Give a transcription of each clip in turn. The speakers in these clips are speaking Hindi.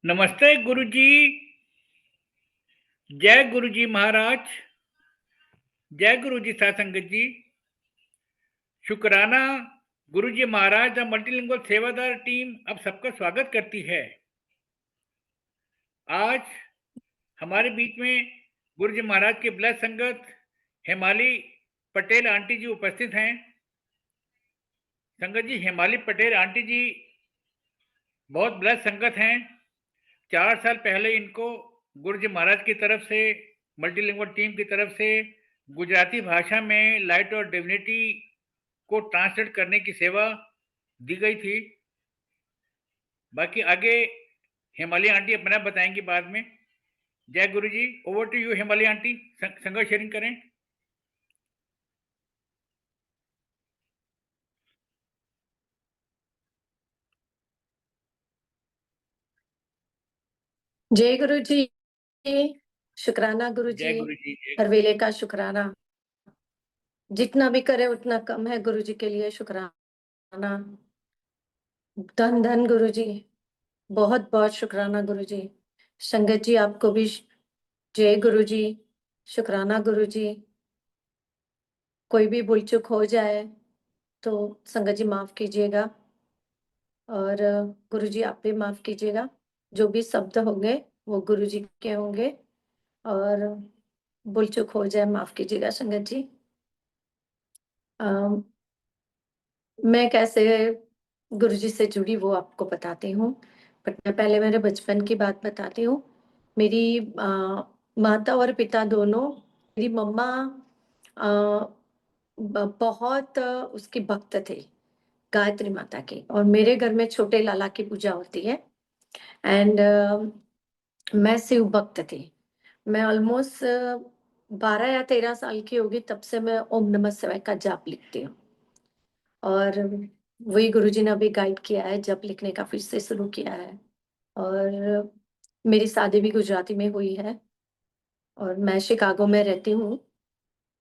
नमस्ते गुरुजी। जय गुरुजी महाराज। जय गुरुजी साथ संगत जी। शुक्राना। गुरुजी महाराज द मल्टीलिंगुअल सेवादार टीम अब सबका स्वागत करती है। आज हमारे बीच में गुरुजी महाराज के ब्लस संगत हेमाली पटेल आंटी जी उपस्थित हैं। संगत जी, हेमाली पटेल आंटी जी बहुत ब्लस संगत हैं। 4 साल पहले इनको गुरुजी महाराज की तरफ से, मल्टीलिंगुअल टीम की तरफ से गुजराती भाषा में लाइट और डिविनिटी को ट्रांसलेट करने की सेवा दी गई थी। बाकी आगे हेमाली आंटी अपना बताएंगी बाद में। जय Guru ji. Over to you Hemali aunty, संगत शेयरिंग करें। जय गुरु जी। शुक्राना गुरु जी। जय गुरु जी। हर वेले का शुक्राना, जितना भी करे उतना कम है। गुरु जी के लिए शुक्राना। धन धन गुरु जी, बहुत बहुत शुक्राना गुरु जी। संगत जी आपको भी जय गुरु जी, शुक्राना गुरु जी। कोई भी भूल चूक हो जाए तो संगत जी माफ कीजिएगा, और गुरु जी आप भी माफ कीजिएगा। जो भी शब्द होंगे वो गुरु जी के होंगे, और भूल चूक हो जाए माफ कीजिएगा संगत जी। मैं कैसे गुरु जी से जुड़ी वो आपको बताती हूँ, बट मैं पहले मेरे बचपन की बात बताती हूँ। मेरी माता और पिता दोनों, मेरी मम्मा बहुत उसकी भक्त थे, गायत्री माता की, और मेरे घर में छोटे लाला की पूजा होती है। एंड मैं शिव भक्त थी। मैं ऑलमोस्ट 12 या 13 साल की होगी तब से मैं ओम नमः शिवाय का जाप लिखती हूँ, और वही गुरुजी ने अभी गाइड किया है, जप लिखने का फिर से शुरू किया है। और मेरी शादी भी गुजराती में हुई है, और मैं शिकागो में रहती हूँ।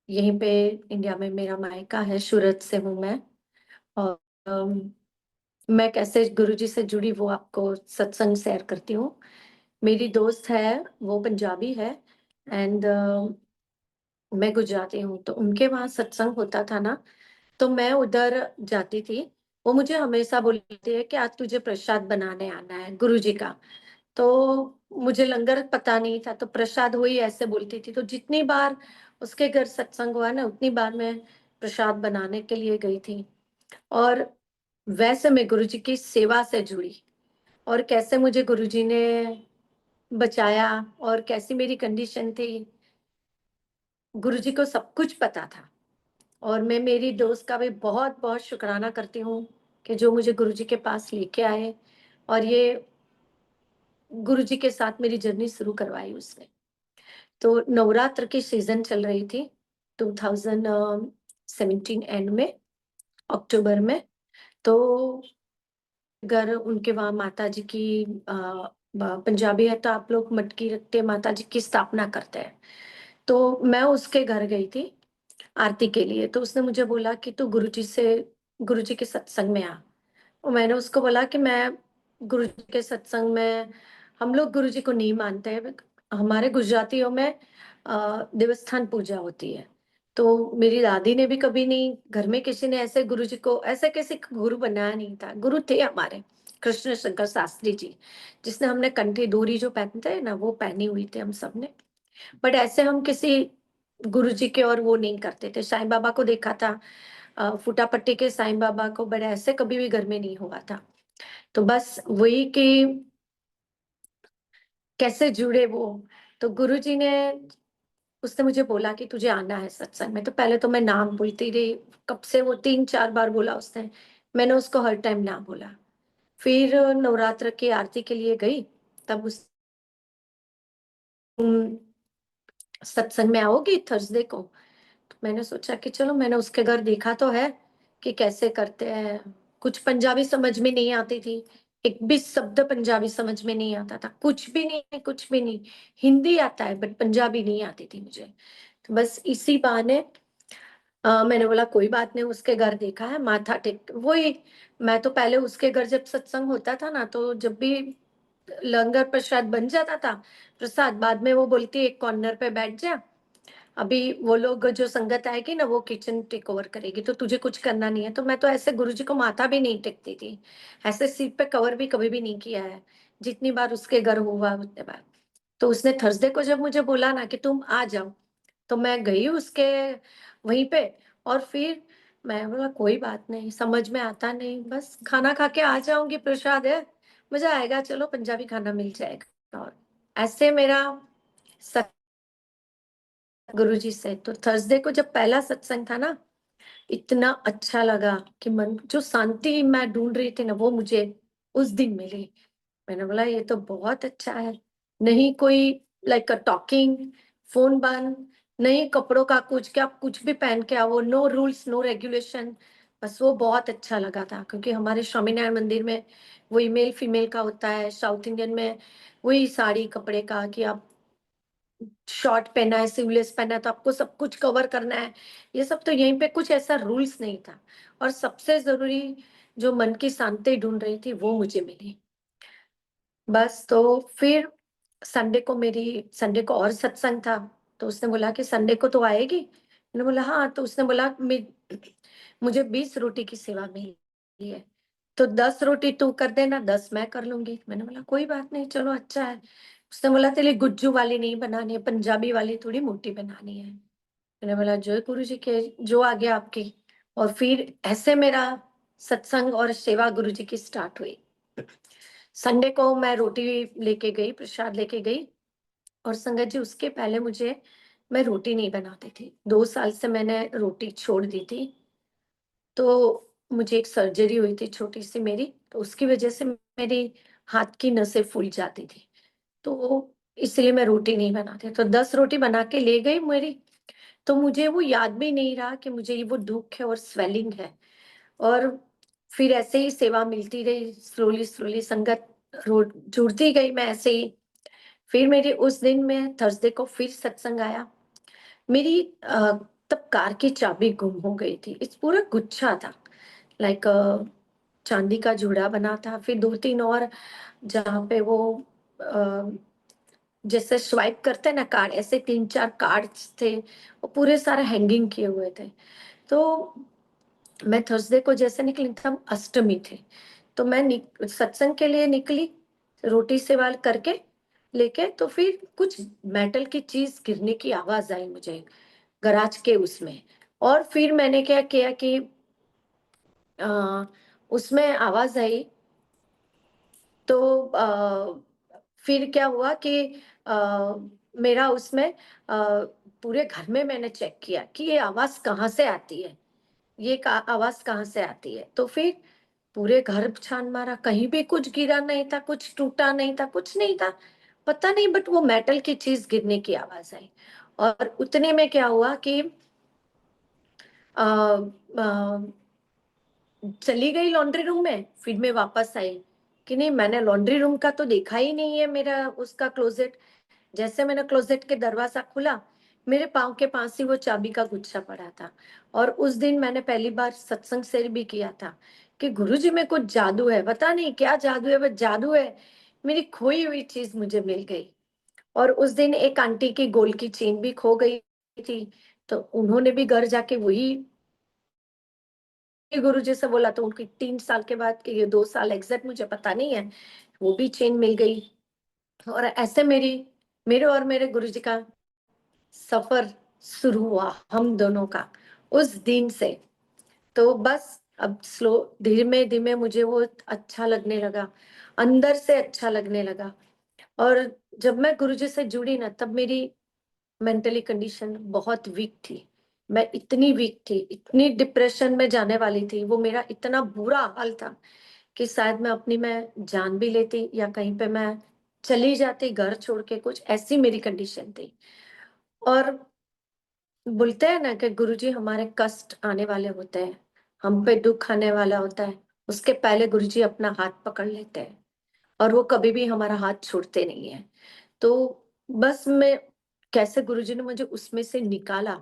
यहीं पे इंडिया में मेरा मायका है, सूरत से हूँ मैं। और मैं कैसे गुरुजी से जुड़ी वो आपको सत्संग शेयर करती हूँ। मेरी दोस्त है, वो पंजाबी है, एंड मैं गुजराती हूँ। तो उनके वहाँ सत्संग होता था ना, तो मैं उधर जाती थी। वो मुझे हमेशा बोलती है कि आज तुझे प्रसाद बनाने आना है गुरुजी का। तो मुझे लंगर पता नहीं था, तो प्रसाद वही ऐसे बोलती थी। तो जितनी बार उसके घर सत्संग हुआ ना, उतनी बार मैं प्रसाद बनाने के लिए गई थी। और वैसे मैं गुरुजी की सेवा से जुड़ी, और कैसे मुझे गुरुजी ने बचाया, और कैसी मेरी कंडीशन थी, गुरुजी को सब कुछ पता था। और मैं मेरी दोस्त का भी बहुत बहुत शुक्राना करती हूँ कि जो मुझे गुरुजी के पास लेके आए, और ये गुरुजी के साथ मेरी जर्नी शुरू करवाई उसने। तो नवरात्र की सीजन चल रही थी 2017 एंड में, अक्टूबर में। तो घर उनके वहाँ माता जी की पंजाबी है तो आप लोग मटकी रखते माता जी की स्थापना करते हैं। तो मैं उसके घर गई थी आरती के लिए। तो उसने मुझे बोला कि तू गुरुजी के सत्संग में आ। और मैंने उसको बोला कि मैं गुरुजी के सत्संग में, हम लोग गुरुजी को नहीं मानते हैं। हमारे गुजरातियों में देवस्थान पूजा होती है। तो मेरी दादी ने भी कभी नहीं, घर में किसी ने ऐसे गुरुजी को ऐसे किसी को गुरु बनाया नहीं था। गुरु थे हमारे कृष्ण शंकर शास्त्री जी, जिसने हमने कंठी डोरी जो पहनते हैं ना, वो पहनी हुई थी हम सबने। बट ऐसे हम किसी गुरुजी के और वो नहीं करते थे। साईं बाबा को देखा था, फुटापट्टी के साईं बाबा को, बट ऐसे कभी भी घर में नहीं हुआ था। तो बस वही कि कैसे जुड़े वो। तो गुरुजी ने, उसने मुझे बोला कि तुझे आना है सत्संग में। तो पहले तो मैं नाम बोलती रही, कब से वो 3-4 बार बोला उसने, मैंने उसको हर टाइम ना बोला। फिर नवरात्र की आरती के लिए गई, तब उस सत्संग में आओगी थर्सडे को। तो मैंने सोचा कि चलो, मैंने उसके घर देखा तो है कि कैसे करते हैं। कुछ पंजाबी समझ में नहीं आती थी, एक भी शब्द पंजाबी समझ में नहीं आता था, कुछ भी नहीं, कुछ भी नहीं। हिंदी आता है बट पंजाबी नहीं आती थी मुझे। तो बस इसी बहाने मैंने बोला कोई बात नहीं, उसके घर देखा है, माथा टेक वही। मैं तो पहले उसके घर जब सत्संग होता था ना, तो जब भी लंगर प्रसाद बन जाता था प्रसाद, बाद में वो बोलती एक कॉर्नर पे बैठ जा, अभी वो लोग जो संगत आएगी ना वो किचन टेक ओवर करेगी, तो तुझे कुछ करना नहीं है। तो मैं तो ऐसे गुरुजी को माथा भी नहीं टेकती थी, ऐसे सिर पे कवर भी कभी भी नहीं किया है, जितनी बार उसके घर हुआ उतने बार। तो उसने थर्सडे को जब मुझे बोला ना कि तुम आ जाओ, तो मैं गई उसके वहीं पे, और फिर मैं बोला कोई बात नहीं, समझ में आता नहीं, बस खाना खा के आ जाऊंगी, प्रसाद है, मजा आएगा, चलो पंजाबी खाना मिल जाएगा। और ऐसे मेरा गुरुजी से तो थर्सडे को जब पहला सत्संग था ना, इतना अच्छा लगा कि मन जो शांति मैं ढूंढ रही थी ना वो मुझे उस दिन मिली। मैंने बोला ये तो बहुत अच्छा है, नहीं कोई लाइक अ टॉकिंग, फोन बंद, नहीं कपड़ों का कुछ, क्या आप कुछ भी पहन के आओ, नो रूल्स नो रेगुलेशन। बस वो बहुत अच्छा लगा था, क्योंकि हमारे स्वामीनारायण मंदिर में वही मेल फीमेल का होता है, साउथ इंडियन में वही साड़ी कपड़े का कि आप शॉर्ट पहना है, स्लीवलेस पहना है तो आपको सब कुछ कवर करना है, ये सब। तो यहीं पे कुछ ऐसा रूल्स नहीं था, और सबसे जरूरी जो मन की शांति ढूंढ रही थी वो मुझे मिली। बस तो फिर संडे को और सत्संग था, तो उसने बोला कि संडे को तो आएगी, मैंने बोला हाँ, तो उसने बोला मुझे 20 रोटी की सेवा मिली है, तो 10 रोटी तू कर देना, 10 मैं कर लूंगी। मैंने बोला कोई बात नहीं, चलो अच्छा है। उसने बोला तेरे लिए गुज्जू वाली नहीं बनानी है, पंजाबी वाली थोड़ी मोटी बनानी है। मैंने बोला जय गुरु जी के, जो आ गया आपकी। और फिर ऐसे मेरा सत्संग और सेवा गुरु जी की स्टार्ट हुई। संडे को मैं रोटी लेके गई, प्रसाद लेके गई, और संगत जी उसके पहले मुझे मैं रोटी नहीं बनाती थी, 2 साल से मैंने रोटी छोड़ दी थी। तो मुझे एक सर्जरी हुई थी छोटी सी मेरी, तो उसकी वजह से मेरी हाथ की नसें फूल जाती थी, तो इसलिए मैं रोटी नहीं बनाती। तो 10 रोटी बना के ले गई मेरी, तो मुझे वो याद भी नहीं रहा कि मुझे ये वो दुख है और स्वेलिंग है। और फिर ऐसे ही सेवा मिलती रही, स्लोली स्लोली संगत जुड़ती गई मैं ऐसे ही। फिर मेरी उस दिन में थर्सडे को फिर सत्संग आया। मेरी तब कार की चाबी गुम हो गई थी, इस पूरा गुच्छा था, लाइक चांदी का जूड़ा बना था, फिर 2-3 और जहाँ पे वो अ, जैसे स्वाइप करते हैं ना कार्ड, ऐसे 3-4 कार्ड्स थे, वो पूरे सारे हैंगिंग किए हुए थे। तो मैं थर्सडे को जैसे निकली, तब अष्टमी थी, तो मैं सत्संग के लिए निकली, रोटी सेवा करके लेके, तो फिर कुछ मेटल की चीज गिरने की आवाज आई मुझे गराज के उसमें। और फिर मैंने क्या किया कि आ, उसमें आवाज आई, तो फिर क्या हुआ कि आ, मेरा उसमें पूरे घर में मैंने चेक किया कि ये आवाज कहाँ से आती है, ये आवाज कहाँ से आती है। तो फिर पूरे घर छान मारा, कहीं भी कुछ गिरा नहीं था, कुछ टूटा नहीं था, कुछ नहीं था, पता नहीं, बट वो मेटल की चीज गिरने की आवाज आई। और उतने में क्या हुआ कि आ, आ, चली गई लॉन्ड्री रूम में, फिर मैं वापस आई कि नहीं, मैंने लॉन्ड्री रूम का तो देखा ही नहीं है, मेरा उसका क्लोजेट। जैसे मैंने क्लोजेट के दरवाजा खुला, मेरे पाँव के पास ही वो चाबी का गुच्छा पड़ा था। और उस दिन मैंने पहली बार सत्संग शेयर भी किया था कि गुरुजी में कुछ जादू है, पता नहीं क्या जादू है, बस जादू है, मेरी खोई हुई चीज मुझे मिल गई। और उस दिन एक आंटी की गोल्ड की चेन भी खो गई थी, तो उन्होंने भी घर जाके वही गुरुजी से बोला, तो उनकी 3 साल के बाद, कि ये 2 साल एग्जैक्ट मुझे पता नहीं है, वो भी चेन मिल गई। और ऐसे मेरे और मेरे गुरुजी का सफर शुरू हुआ, हम दोनों का उस दिन से। तो बस अब स्लो, धीमे धीमे मुझे वो अच्छा लगने लगा, अंदर से अच्छा लगने लगा। और जब मैं गुरुजी से जुड़ी ना, तब मेरी मेंटली कंडीशन बहुत वीक थी। मैं इतनी वीक थी, इतनी डिप्रेशन में जाने वाली थी, वो मेरा इतना बुरा हाल था कि शायद मैं जान भी लेती, या कहीं पे मैं चली जाती घर छोड़ के, कुछ ऐसी मेरी कंडीशन थी। और बोलते हैं ना कि गुरुजी हमारे कष्ट आने वाले होते हैं, हम पे दुख आने वाला होता है, उसके पहले गुरुजी अपना हाथ पकड़ लेते हैं, और वो कभी भी हमारा हाथ छोड़ते नहीं है। तो बस मैं कैसे गुरुजी ने मुझे उसमें से निकाला।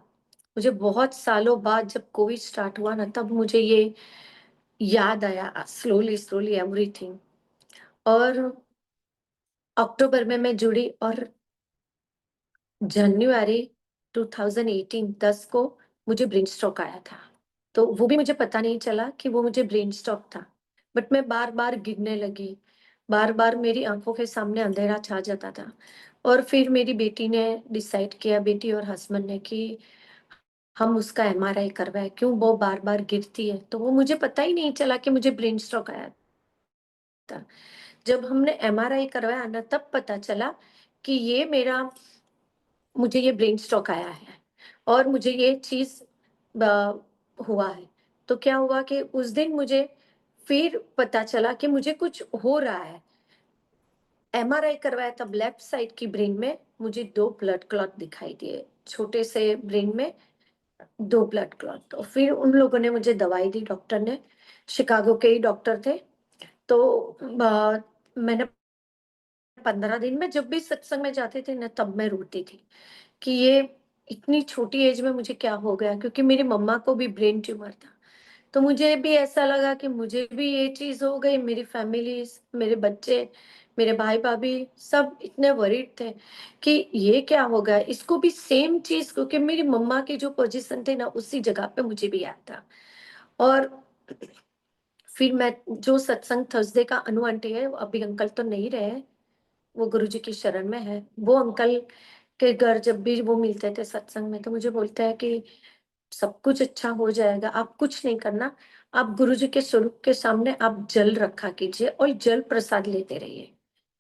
मुझे बहुत सालों बाद जब कोविड स्टार्ट हुआ ना, तब मुझे ये याद आया, स्लोली स्लोली एवरीथिंग। और अक्टूबर में मैं जुड़ी और जनवरी 2018 10 को मुझे ब्रेन स्ट्रोक आया था। तो वो भी मुझे पता नहीं चला कि वो मुझे ब्रेन स्ट्रोक था। बट मैं बार-बार गिरने लगी, बार-बार मेरी आँखों के सामने अंधेरा छा जाता था। और फिर मेरी बेटी ने डिसाइड किया, बेटी और हस्बैंड ने, कि हम उसका एमआरआई करवाएँ, क्यों वो बार-बार गिरती है। तो वो मुझे पता ही नहीं चला कि मुझे ब्रेन स्ट्रोक आया था। जब हमने एमआरआई करवाया ना, तब पता चला कि ये मेरा मुझे ये ब्रेन स्ट्रोक आया है और मुझे ये चीज़ हुआ है। तो क्या हुआ कि उस दिन मुझे फिर पता चला कि मुझे कुछ हो रहा है। एमआरआई करवाया तब लेफ्ट साइड की ब्रेन में मुझे 2 ब्लड क्लॉट दिखाई दिए। छोटे से ब्रेन में 2 ब्लड क्लॉट। तो फिर उन लोगों ने मुझे दवाई दी, डॉक्टर ने, शिकागो के ही डॉक्टर थे। तो मैंने 15 दिन में जब भी सत्संग में जाते थे ना, तब मैं रोती थी कि ये इतनी छोटी एज में मुझे क्या हो गया, क्योंकि मेरी मम्मा को भी ब्रेन ट्यूमर था। तो मुझे भी ऐसा लगा कि मुझे भी ये चीज हो गई। मेरी फैमिली, मेरे बच्चे, मेरे भाई भाभी सब इतने वरीड थे कि ये क्या हो गया इसको भी सेम चीज, क्योंकि मेरी मम्मा की जो पोजीशन थी ना, उसी जगह पे मुझे भी आया था। और फिर मैं जो सत्संग थर्सडे का अनु आंटी है, वो अभी अंकल तो नहीं रहे, वो गुरुजी की शरण में है। वो अंकल के घर जब भी वो मिलते थे सत्संग में, तो मुझे बोलते हैं कि सब कुछ अच्छा हो जाएगा, आप कुछ नहीं करना, आप गुरुजी के स्वरूप के सामने आप जल रखा कीजिए और जल प्रसाद लेते रहिए।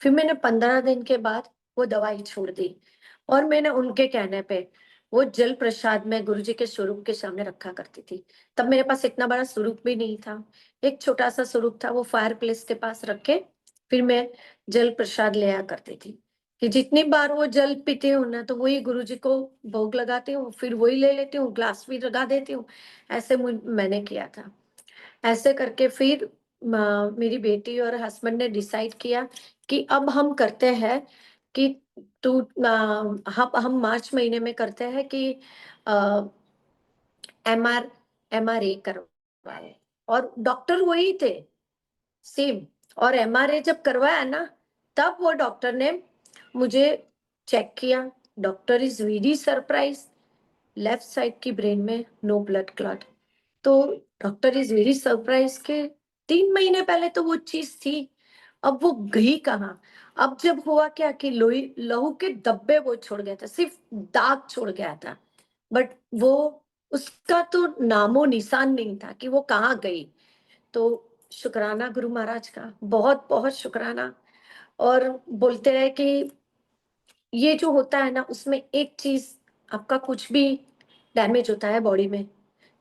फिर मैंने 15 दिन के बाद वो दवाई छोड़ दी और मैंने उनके कहने पे वो जल प्रसाद में गुरुजी के स्वरूप के सामने रखा करती थी। तब मेरे पास इतना बड़ा स्वरूप भी नहीं था, एक छोटा सा स्वरूप था, वो फायर प्लेस के पास रख के फिर मैं जल प्रसाद ले आया करती थी। कि जितनी बार वो जल पीती हूँ ना, तो वही गुरुजी को भोग लगाती हूँ, फिर वही ले लेती हूँ, ग्लास भी लगा देती हूँ। ऐसे मैंने किया था। ऐसे करके फिर मेरी बेटी और हस्बैंड ने डिसाइड किया कि अब हम करते हैं कि तू हम मार्च महीने में करते हैं कि एमआरए करवाए। और डॉक्टर वही थे, सेम। और एमआरआई जब करवाया ना, तब वो डॉक्टर ने मुझे चेक किया। Doctor is very surprise, left side की ब्रेन में नो ब्लड क्लॉट। तो डॉक्टर इज वेरी सरप्राइज के 3 महीने पहले तो वो चीज थी, अब वो गई कहाँ। अब जब हुआ क्या कि लोही लहू के धब्बे वो छोड़ गया था, सिर्फ दाग छोड़ गया था। बट वो उसका तो नामो निशान नहीं था कि वो कहाँ गई। तो शुक्राना गुरु महाराज का, बहुत बहुत शुक्राना। और बोलते हैं कि ये जो होता है ना, उसमें एक चीज, आपका कुछ भी डैमेज होता है बॉडी में,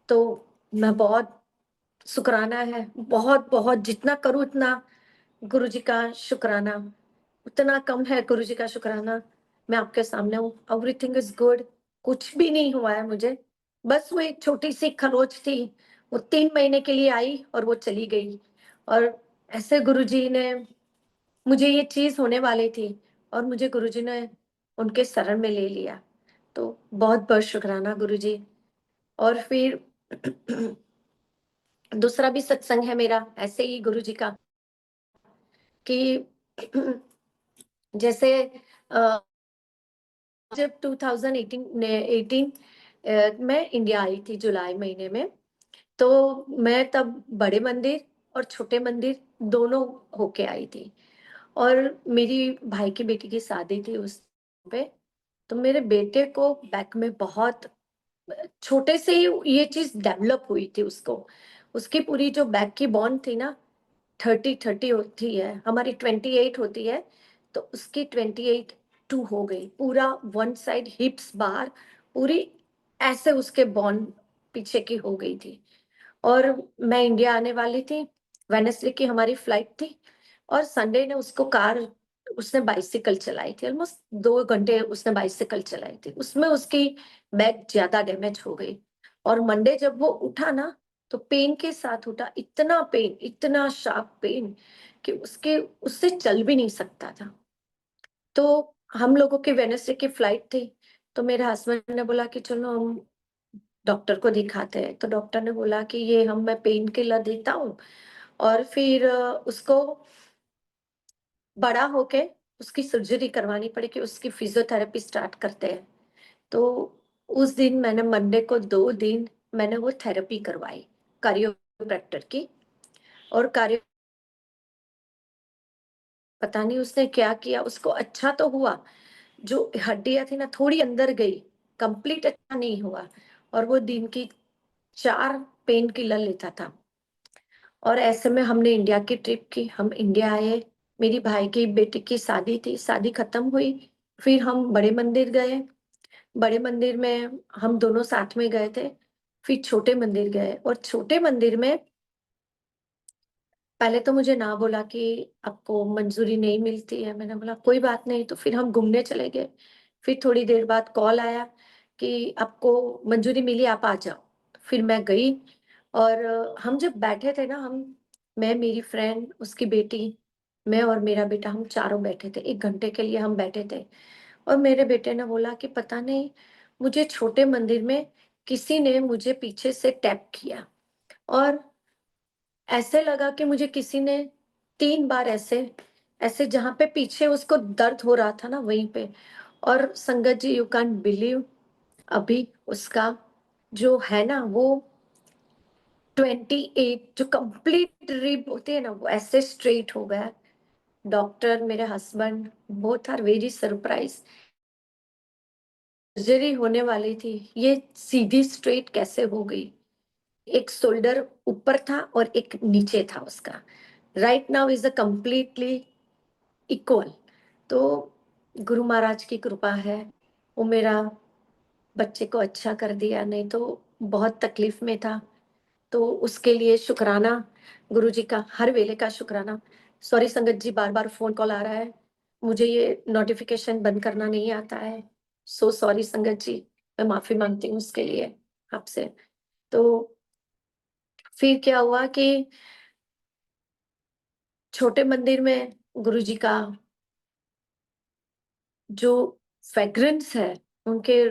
तो मैं बहुत शुक्राना है, बहुत बहुत जितना करूँ उतना गुरु जी का शुक्राना, उतना कम है गुरु जी का शुक्राना। मैं आपके सामने हूँ, एवरीथिंग इज गुड, कुछ भी नहीं हुआ है मुझे। बस वो एक छोटी सी खरोच थी, वो 3 महीने के लिए आई और वो चली गई। और ऐसे गुरु जी ने, मुझे ये चीज होने वाली थी और मुझे गुरु जी ने उनके शरण में ले लिया। तो बहुत बहुत शुक्राना गुरु जी। और फिर दूसरा भी सत्संग है मेरा ऐसे ही गुरु जी का, कि जैसे जब 2018 मैं इंडिया आई थी जुलाई महीने में, तो मैं तब बड़े मंदिर और छोटे मंदिर दोनों होके आई थी। और मेरी भाई की बेटी की शादी थी उस पे। तो मेरे बेटे को बैक में बहुत छोटे से ही ये चीज डेवलप हुई थी उसको। उसकी पूरी जो बैक की बोन थी ना, 30 होती है, हमारी 28 होती है। तो उसकी 28 2 हो गई, पूरा वन साइड हिप्स बाहर, पूरी ऐसे उसके बोन पीछे की हो गई थी। और मैं इंडिया आने वाली थी, वेडनेसडे की हमारी फ्लाइट थी। और संडे ने उसको कार, उसने बाइसिकल चलाई थी, ऑलमोस्ट 2 घंटे उसने बाइसिकल चलाई थी, उसमें उसकी बैक ज्यादा डैमेज हो गई। और मंडे जब वो उठा ना, तो पेन के साथ उठा, इतना पेन, इतना शार्प पेन कि उसके उससे चल भी नहीं सकता था। तो हम लोगों की वेडनेसडे की फ्लाइट थी। तो मेरे हस्बैंड ने बोला कि चलो हम डॉक्टर को दिखाते हैं। तो डॉक्टर ने बोला कि ये मैं पेन किलर देता हूँ और फिर उसको बड़ा होके उसकी सर्जरी करवानी पड़ेगी, उसकी फिजियोथेरेपी स्टार्ट करते हैं। तो उस दिन मैंने मंडे को 2 दिन मैंने वो थेरेपी करवाई, कारियोप्रैक्टर की। और कार्य पता नहीं उसने क्या किया, उसको अच्छा तो हुआ, जो हड्डियाँ थी ना थोड़ी अंदर गई, कंप्लीट अच्छा नहीं हुआ। और वो दिन की 4 पेन किलर लेता था। और ऐसे में हमने इंडिया की ट्रिप की, हम इंडिया आए, मेरी भाई की बेटी की शादी थी, शादी खत्म हुई, फिर हम बड़े मंदिर गए, बड़े मंदिर में हम दोनों साथ में गए थे, फिर छोटे मंदिर गए। और छोटे मंदिर में पहले तो मुझे ना बोला कि आपको मंजूरी नहीं मिलती है, मैंने बोला कोई बात नहीं, तो फिर हम घूमने चले गए। फिर थोड़ी देर बाद कॉल आया कि आपको मंजूरी मिली, आप आ जाओ। फिर मैं गई। और हम जब बैठे थे ना, मैं, मेरी फ्रेंड, उसकी बेटी, मैं और मेरा बेटा, हम चारों बैठे थे, 1 घंटे के लिए हम बैठे थे। और मेरे बेटे ने बोला कि पता नहीं, मुझे छोटे मंदिर में किसी ने मुझे पीछे से टैप किया, और ऐसे लगा कि मुझे किसी ने 3 बार ऐसे ऐसे जहाँ पे पीछे उसको दर्द हो रहा था ना, वहीं पे। और संगत जी, यू कांट बिलीव, अभी उसका जो है ना वो 28 जो कंप्लीट रिब होती है ना, वो ऐसे स्ट्रेट हो गया। डॉक्टर, मेरे husband, both are very surprise. Surgery होने वाली थी, ये सीधी स्ट्रेट कैसे हो गई? एक शोल्डर ऊपर था और एक नीचे था उसका। Right now is a completely equal. तो गुरु महाराज की कृपा है, वो मेरा बच्चे को अच्छा कर दिया, नहीं तो बहुत तकलीफ में था। तो उसके लिए शुक्राना, गुरु जी का हर वेले का शुक्राना। सॉरी संगत जी, बार बार फोन कॉल आ रहा है, मुझे ये नोटिफिकेशन बंद करना नहीं आता है। सो सॉरी संगत जी, मैं माफी मांगती हूँ उसके लिए आपसे। तो फिर क्या हुआ कि छोटे मंदिर में गुरु जी का जो फ्रेग्रेंस है, उनके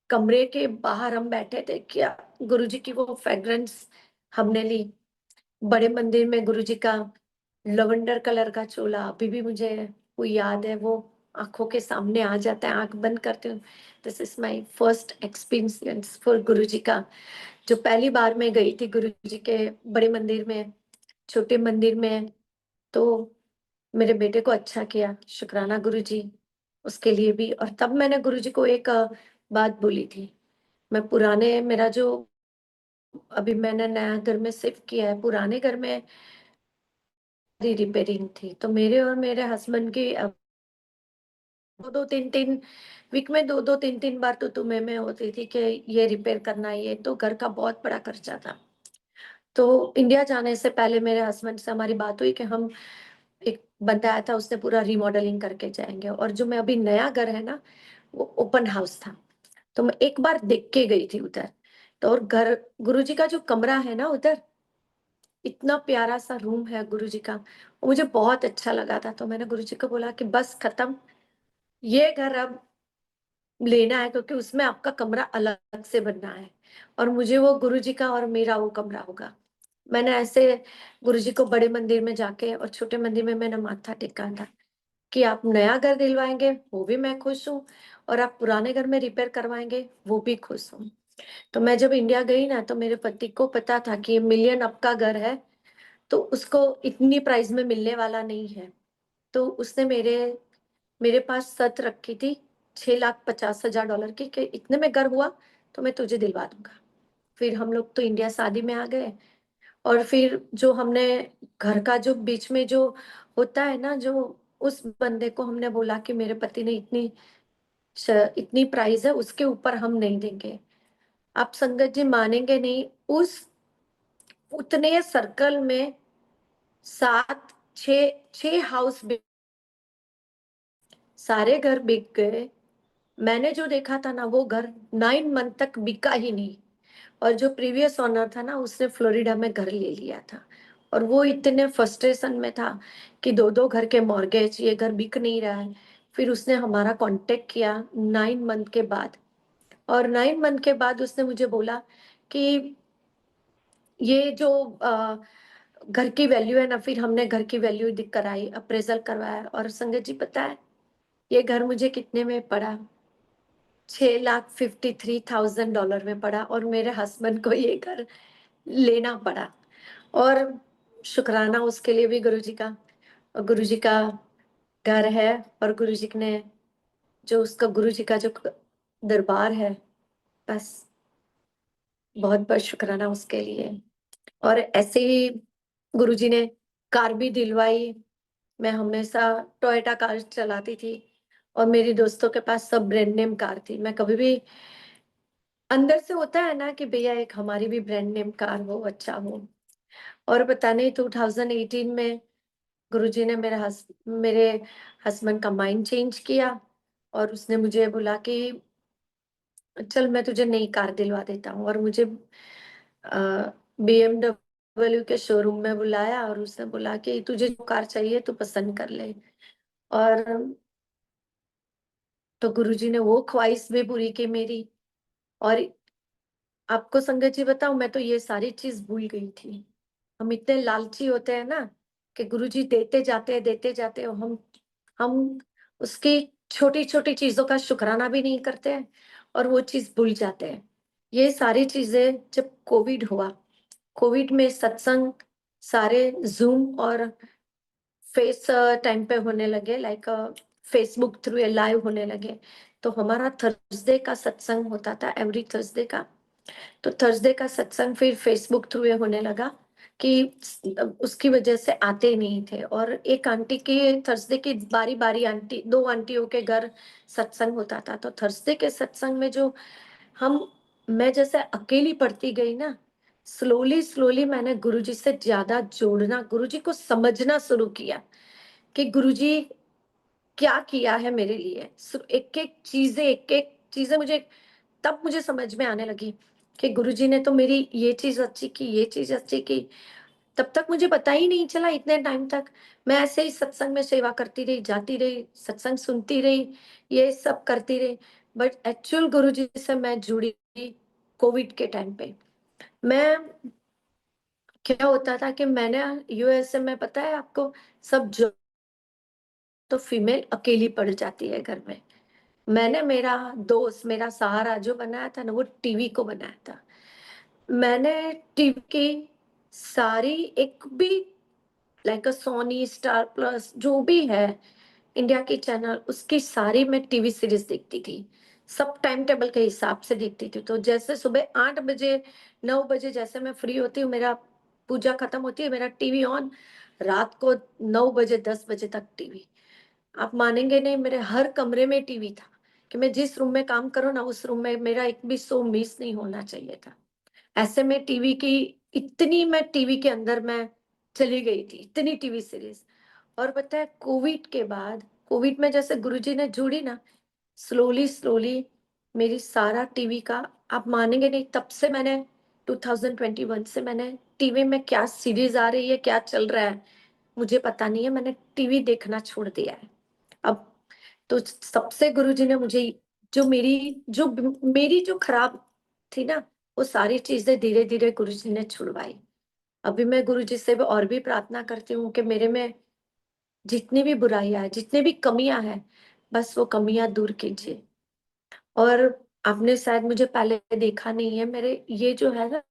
कमरे के बाहर हम बैठे थे, क्या गुरुजी की वो फ्रेग्रेंस हमने ली। बड़े मंदिर में गुरुजी का लवेंडर कलर का चोला अभी भी मुझे वो याद है, वो आंखों के सामने आ जाता है, आंख बंद करती हूँ। This is my first experience for Guruji का। जो पहली बार मैं गई थी गुरुजी के बड़े मंदिर में, छोटे मंदिर में, तो मेरे बेटे को अच्छा किया, शुक्राना गुरुजी उसके लिए भी। और तब मैंने गुरुजी को एक बात बोली थी, मैं पुराने मेरा जो अभी मैंने नया घर में शिफ्ट किया है, पुराने घर में रिपेयरिंग थी, तो मेरे और मेरे हस्बैंड की 2-2 3-3 वीक में 2-2 3-3 बार तो तुम्हें में होती थी कि ये रिपेयर करना है, ये तो घर का बहुत बड़ा खर्चा था। तो इंडिया जाने से पहले मेरे हस्बैंड से हमारी बात हुई कि हम, एक बंदा आया था, उसने पूरा रिमॉडलिंग करके जाएंगे। और जो मैं अभी नया घर है ना, वो ओपन हाउस था, तो मैं एक बार देख के गई थी उधर। तो और घर, गुरुजी का जो कमरा है ना उधर, इतना प्यारा सा रूम है गुरुजी का, वो मुझे बहुत अच्छा लगा था। तो मैंने गुरुजी को बोला कि बस खत्म, ये घर अब लेना है, क्योंकि उसमें आपका कमरा अलग से बनना है, और मुझे वो गुरुजी का और मेरा वो कमरा होगा। मैंने ऐसे गुरुजी को बड़े मंदिर में जाके और छोटे मंदिर में मैंने माथा टेका था कि आप नया घर दिलवाएंगे, वो भी मैं खुश हूँ, और आप पुराने घर में रिपेयर करवाएंगे, वो भी खुश हूँ। तो मैं जब इंडिया गई ना, तो मेरे पति को पता था कि ये मिलियन अप का घर है, तो उसको इतनी प्राइस में मिलने वाला नहीं है। तो उसने मेरे मेरे पास शर्त रखी थी, $6,50,000 की, कि इतने में घर हुआ तो मैं तुझे दिलवा दूंगा। फिर हम लोग तो इंडिया शादी में आ गए। और फिर जो हमने घर का जो बीच में जो होता है ना, जो उस बंदे को हमने बोला कि मेरे पति ने इतनी प्राइस है, उसके ऊपर हम नहीं देंगे। आप संगत जी मानेंगे नहीं, उस उतने सर्कल में 6 हाउस बिक, सारे घर बिक गए। मैंने जो देखा था ना, वो घर 9 मंथ तक बिका ही नहीं। और जो प्रीवियस ओनर था ना, उसने फ्लोरिडा में घर ले लिया था, और वो इतने फ्रस्ट्रेशन में था कि 2-2 घर के मॉर्गेज, ये घर बिक नहीं रहा है। फिर उसने हमारा कांटेक्ट किया 9 मंथ के बाद, और 9 मंथ के बाद उसने मुझे बोला कि ये जो घर की वैल्यू है ना, फिर हमने घर की वैल्यू दिख कराई, अप्रेजल करवाया, और संगत जी पता है, ये घर मुझे कितने में पड़ा? $6,53,000 में पड़ा और मेरे हस्बैंड को ये घर लेना पड़ा। और शुक्राना उसके लिए भी गुरुजी का। और गुरुजी का घर है, और गुरुजी ने जो उसका गुरुजी का जो दरबार है, बस बहुत बहुत शुक्राना उसके लिए। और ऐसे ही गुरुजी ने कार भी दिलवाई। मैं हमेशा टोयोटा कार चलाती थी, और मेरी दोस्तों के पास सब ब्रांड नेम कार थी। मैं कभी भी अंदर से होता है ना कि भैया एक हमारी भी ब्रांड नेम कार हो, अच्छा हो। और पता नहीं 2018 में गुरुजी ने मेरे हस्बैंड का माइंड चेंज किया, और उसने मुझे बोला कि चल मैं तुझे नई कार दिलवा देता हूँ। और मुझे BMW के शोरूम में बुलाया, और उसने बोला कि तुझे जो कार चाहिए तू पसंद कर ले। और तो गुरुजी ने वो ख्वाहिश भी पूरी की मेरी। और आपको संगत जी बताऊं, मैं तो ये सारी चीज भूल गई थी। हम इतने लालची होते हैं ना कि गुरुजी देते जाते हैं, और हम उसकी छोटी छोटी चीजों का शुक्राना भी नहीं करते हैं, और वो चीज भूल जाते हैं। ये सारी चीजें जब कोविड हुआ, कोविड में सत्संग सारे जूम और फेस टाइम पे होने लगे, लाइक फेसबुक थ्रू लाइव होने लगे। तो हमारा थर्सडे का सत्संग होता था, एवरी थर्सडे का। तो थर्सडे का सत्संग फिर फेसबुक थ्रू ये होने लगा कि उसकी वजह से आते ही नहीं थे। और एक आंटी के थर्सडे की बारी बारी, आंटी दो आंटियों के घर सत्संग होता था। तो थर्सडे के सत्संग में जो हम मैं जैसे अकेली पढ़ती गई ना, स्लोली स्लोली मैंने गुरुजी से ज्यादा जोड़ना, गुरुजी को समझना शुरू किया कि गुरुजी क्या किया है मेरे लिए। एक एक चीजें मुझे तब मुझे समझ में आने लगी कि गुरुजी ने तो मेरी ये चीज अच्छी की, ये चीज अच्छी की। तब तक मुझे पता ही नहीं चला, इतने टाइम तक मैं ऐसे ही सत्संग में सेवा करती रही, जाती रही, सत्संग सुनती रही, ये सब करती रही। बट एक्चुअल गुरुजी से मैं जुड़ी कोविड के टाइम पे। मैं क्या होता था कि मैंने यूएसए में, पता है आपको, सब जो तो फीमेल अकेली पड़ जाती है घर में। मैंने मेरा दोस्त, मेरा सहारा जो बनाया था ना, वो टीवी को बनाया था। मैंने टीवी की सारी एक भी, like a Sony, Star Plus, जो भी है इंडिया की चैनल, उसकी सारी मैं टीवी सीरीज देखती थी। सब टाइम टेबल के हिसाब से देखती थी। तो जैसे सुबह 8 बजे, 9 बजे जैसे मैं फ्री होती हूँ, मेरा पूजा खत्म होती है, मेरा टीवी ऑन, रात को 9 बजे 10 बजे तक टीवी। आप मानेंगे नहीं, मेरे हर कमरे में टीवी था, कि मैं जिस रूम में काम करूँ ना, उस रूम में मेरा एक भी शो मिस नहीं होना चाहिए था। ऐसे में टीवी की इतनी, मैं टीवी के अंदर मैं चली गई थी, इतनी टीवी सीरीज। और पता है कोविड के बाद, कोविड में जैसे गुरुजी ने जोड़ी ना, स्लोली स्लोली मेरी सारा टीवी का, आप मानेंगे नहीं, तब से मैंने 2021 से मैंने टीवी में क्या सीरीज आ रही है, क्या चल रहा है, मुझे पता नहीं है, मैंने टीवी देखना छोड़ दिया है अब। तो सबसे गुरुजी ने मुझे जो मेरी जो खराब थी ना, वो सारी चीजें धीरे धीरे गुरुजी ने छुड़वाई। अभी मैं गुरुजी से भी और भी प्रार्थना करती हूँ कि मेरे में जितनी भी बुराइयां है, जितनी भी कमियां हैं, बस वो कमियां दूर कीजिए। और आपने शायद मुझे पहले देखा नहीं है, मेरे ये जो है ना,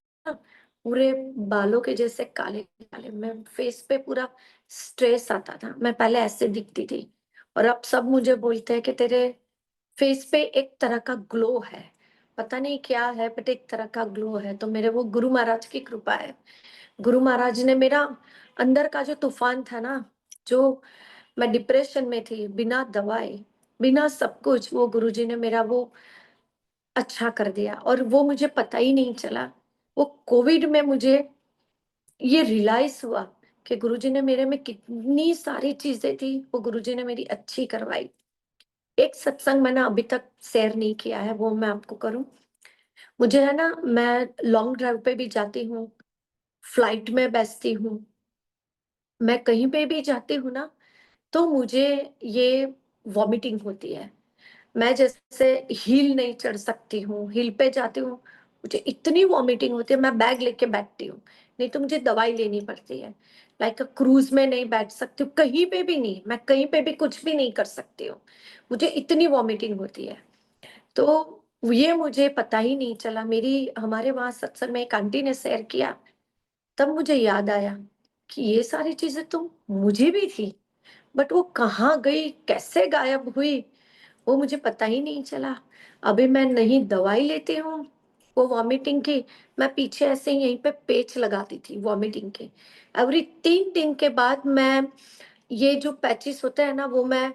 पूरे बालों के जैसे काले काले, मैं फेस पे पूरा स्ट्रेस आता था, मैं पहले ऐसे दिखती थी। और अब सब मुझे बोलते हैं कि तेरे फेस पे एक तरह का ग्लो है, पता नहीं क्या है, बट एक तरह का ग्लो है। तो मेरे वो गुरु महाराज की कृपा है। गुरु महाराज ने मेरा अंदर का जो तूफान था ना, जो मैं डिप्रेशन में थी, बिना दवाई, बिना सब कुछ, वो गुरुजी ने मेरा वो अच्छा कर दिया। और वो मुझे पता ही नहीं चला। वो कोविड में मुझे ये रियलाइज हुआ कि गुरुजी ने मेरे में कितनी सारी चीजें थी, वो गुरुजी ने मेरी अच्छी करवाई। एक सत्संग मैंने अभी तक शेयर नहीं किया है, वो मैं आपको करूं। मुझे है ना, मैं लॉन्ग ड्राइव पे भी जाती हूँ, फ्लाइट में बैठती हूँ, मैं कहीं पे भी जाती हूँ ना, तो मुझे ये वॉमिटिंग होती है। मैं जैसे हिल नहीं चढ़ सकती हूँ, हिल पे जाती हूँ, मुझे इतनी वॉमिटिंग होती है, मैं बैग लेके बैठती हूँ, नहीं तो मुझे दवाई लेनी पड़ती है। लाइक क्रूज में नहीं बैठ सकती हूँ, कहीं पे भी नहीं, मैं कहीं पे भी कुछ भी नहीं कर सकती हूँ, मुझे इतनी वॉमिटिंग होती है। तो ये मुझे पता ही नहीं चला, मेरी हमारे वहां सत्संग में एक आंटी ने शेयर किया, तब मुझे याद आया कि ये सारी चीजें तो मुझे भी थी, बट वो कहाँ गई, कैसे गायब हुई, वो मुझे पता ही नहीं चला। अभी मैं नहीं दवाई लेती हूँ वो वॉमिटिंग की, मैं पीछे ऐसे ही यहीं पे पेच लगाती थी वॉमिटिंग के। एवरी 3 दिन के बाद मैं ये जो पैचेस होते हैं ना वो मैं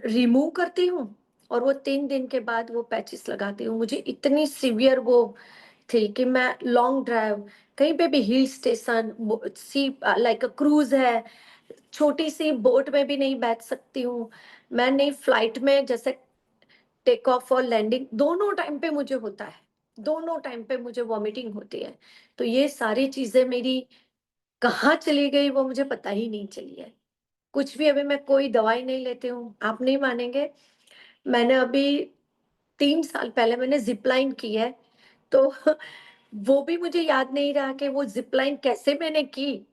रिमूव करती हूँ, और वो 3 दिन के बाद वो पैचेस लगाती हूँ। मुझे इतनी सीवियर वो थी कि मैं लॉन्ग ड्राइव कहीं पे भी, हिल स्टेशन, सी लाइक क्रूज है, छोटी सी बोट में भी नहीं बैठ सकती हूँ। मैं नहीं फ्लाइट में, जैसे टेक ऑफ और लैंडिंग दोनों टाइम पे मुझे होता है, दोनों टाइम पे मुझे वॉमिटिंग होती है। तो ये सारी चीजें मेरी कहाँ चली गई वो मुझे पता ही नहीं चली है। कुछ भी, अभी मैं कोई दवाई नहीं लेती हूँ, आप नहीं मानेंगे। मैंने अभी 3 साल पहले मैंने जिप लाइन की है, तो वो भी मुझे याद नहीं रहा कि वो जिप लाइन कैसे मैंने की।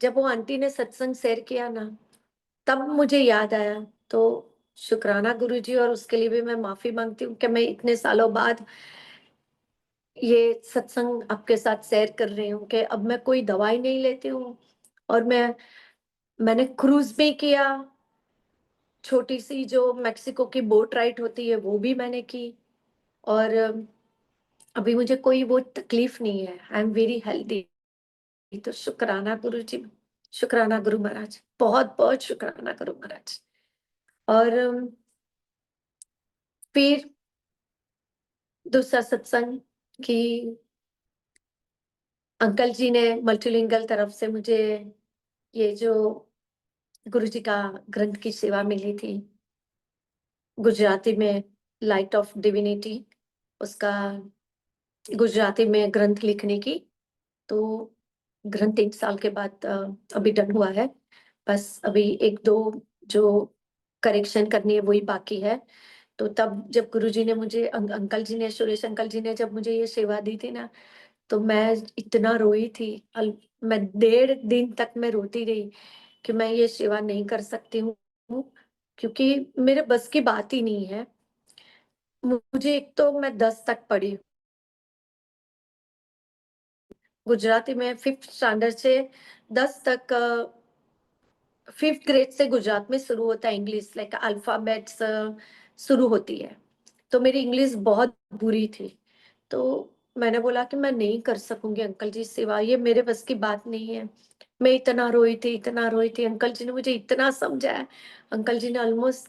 जब वो आंटी ने सत्संग शेयर किया ना, तब मुझे याद आया। तो शुक्राना गुरुजी, और उसके लिए भी मैं माफी मांगती हूँ कि मैं इतने सालों बाद ये सत्संग आपके साथ शेयर कर रही हूँ कि अब मैं कोई दवाई नहीं लेती हूँ। और मैंने क्रूज भी किया, छोटी सी जो मेक्सिको की बोट राइड होती है वो भी मैंने की। और अभी मुझे कोई वो तकलीफ नहीं है, आई एम वेरी हेल्दी। तो शुक्राना गुरु जी, शुक्राना गुरु महाराज, बहुत बहुत शुक्राना गुरु महाराज। और फिर दूसरा सत्संग कि अंकल जी ने मल्टीलिंगल तरफ से मुझे ये जो गुरु जी का ग्रंथ की सेवा मिली थी, गुजराती में लाइट ऑफ डिविनिटी, उसका गुजराती में ग्रंथ लिखने की। तो ग्रंथ 3 साल के बाद अभी डन हुआ है। बस अभी 1-2 जो करेक्शन करनी है वही बाकी है। तो तब जब गुरुजी ने मुझे अंकल जी ने, सुरेश अंकल जी ने जब मुझे ये सेवा दी थी ना, तो मैं इतना रोई थी। मैं 1.5 दिन तक मैं रोती रही कि मैं ये सेवा नहीं कर सकती हूँ, क्योंकि मेरे बस की बात ही नहीं है। मुझे एक तो मैं 10 तक पढ़ी, गुजराती में 5th स्टैंडर्ड से 10 तक, 5th ग्रेड से गुजरात में शुरू होता है इंग्लिश, लाइक अल्फाबेट्स शुरू होती है। तो मेरी इंग्लिश बहुत बुरी थी। तो मैंने बोला कि मैं नहीं कर सकूंगी अंकल जी सेवा, ये मेरे बस की बात नहीं है। मैं इतना रोई थी, इतना रोई थी, अंकल जी ने मुझे इतना समझाया। अंकल जी ने ऑलमोस्ट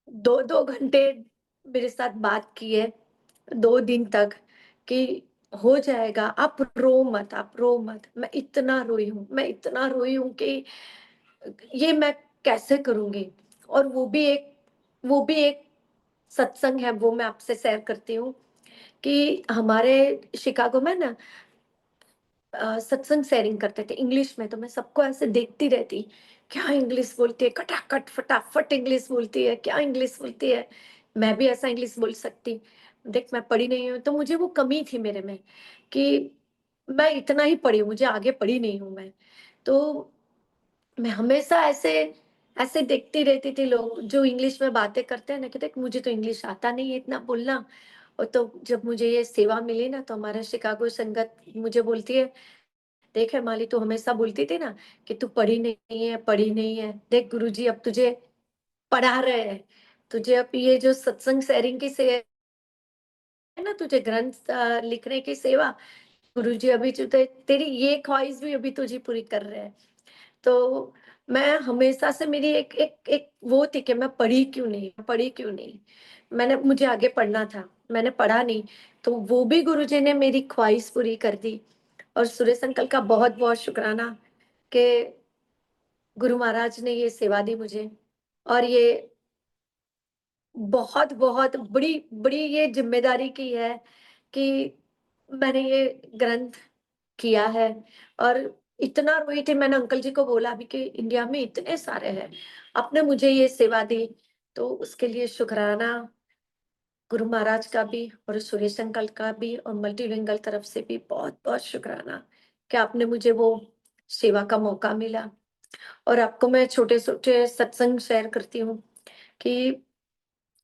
2-2 घंटे मेरे साथ बात की है, 2 दिन तक, कि हो जाएगा, आप रो मत, आप रो मत। मैं इतना रोई हूँ, मैं इतना रोई हूँ कि ये मैं कैसे करूंगी। और वो भी एक सत्संग है, वो मैं आपसे शेयर करती हूँ कि हमारे शिकागो में ना सत्संग शेयरिंग करते थे इंग्लिश में। तो मैं सबको ऐसे देखती रहती, क्या इंग्लिश बोलती है, खटाखट फटाफट इंग्लिश बोलती है, क्या इंग्लिश बोलती है। मैं भी ऐसा इंग्लिश बोल सकती। देख, मैं पढ़ी नहीं हूँ, तो मुझे वो कमी थी मेरे में कि मैं इतना ही पढ़ी हूँ, मुझे आगे पढ़ी नहीं हूँ मैं। तो मैं हमेशा ऐसे ऐसे देखती रहती थी, लोग जो इंग्लिश में बातें करते हैं ना, कहते मुझे तो इंग्लिश आता नहीं है इतना बोलना। और तो जब मुझे ये सेवा मिली ना, तो हमारा शिकागो संगत मुझे बोलती है, देख है माली, तू हमेशा बोलती थी ना कि तू पढ़ी नहीं है, पढ़ी नहीं है, देख गुरुजी अब तुझे पढ़ा रहे हैं, तुझे अब ये जो सत्संग शेयरिंग की से है ना, तुझे ग्रंथ लिखने की सेवा, गुरुजी अभी तुझे तेरी ये ख्वाहिश भी अभी तुझे पूरी कर रहे हैं। तो मैं हमेशा से, मेरी एक एक एक वो थी कि मैं पढ़ी क्यों नहीं, पढ़ी क्यों नहीं। मुझे आगे पढ़ना था, मैंने पढ़ा नहीं। तो वो भी गुरुजी ने मेरी ख्वाहिश पूरी कर दी। और सुरेश अंकल का बहुत बहुत शुक्राना कि गुरु महाराज ने ये सेवा दी मुझे। और ये बहुत बहुत बड़ी बड़ी ये जिम्मेदारी की है कि मैंने ये ग्रंथ किया है। और इतना रोई थी, मैंने अंकल जी को बोला भी कि इंडिया में इतने सारे हैं, आपने मुझे ये सेवा दी। तो उसके लिए शुक्राना गुरु महाराज का भी, और सुरेश अंकल का भी, और मल्टीलिंगल तरफ से भी बहुत बहुत शुक्राना कि आपने मुझे वो सेवा का मौका मिला। और आपको मैं छोटे-छोटे सत्संग शेयर करती हूँ कि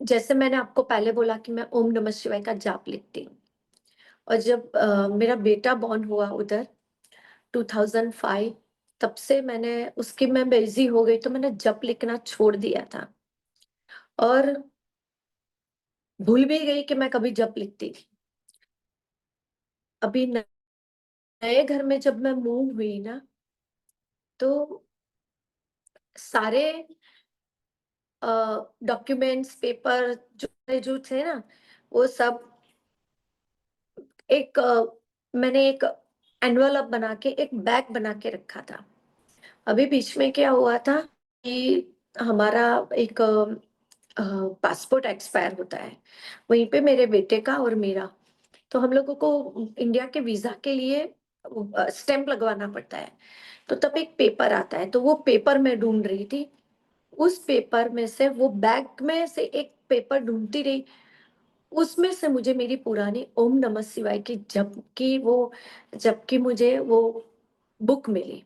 जैसे मैंने आपको पहले बोला कि मैं ओम नमः शिवाय का जाप लिखती हूँ। और जब मेरा बेटा बॉर्न हुआ उधर 2005, तब से मैंने उसकी मैं बिज़ी हो गई तो मैंने जप लिखना छोड़ दिया था। और भूल भी गई कि मैं कभी जप लिखती थी। अभी नए घर में जब मैं मूव हुई ना, तो सारे डॉक्यूमेंट्स, पेपर जो थे ना, वो सब एक मैंने एक एनवेलप बना के एक बैग बना के रखा था। अभी बीच में क्या हुआ था कि हमारा एक पासपोर्ट एक्सपायर होता है, वहीं पे मेरे बेटे का और मेरा। तो हम लोगों को इंडिया के वीज़ा के लिए स्टैम्प लगवाना पड़ता है। तो तब एक पेपर आता है, तो वो पेपर मैं ढूँढ रही थी। उस पेपर में से वो बैग में से एक पेपर ढूँढती रही, उसमें से मुझे मेरी पुरानी ओम नमः शिवाय की जप की मुझे वो बुक मिली।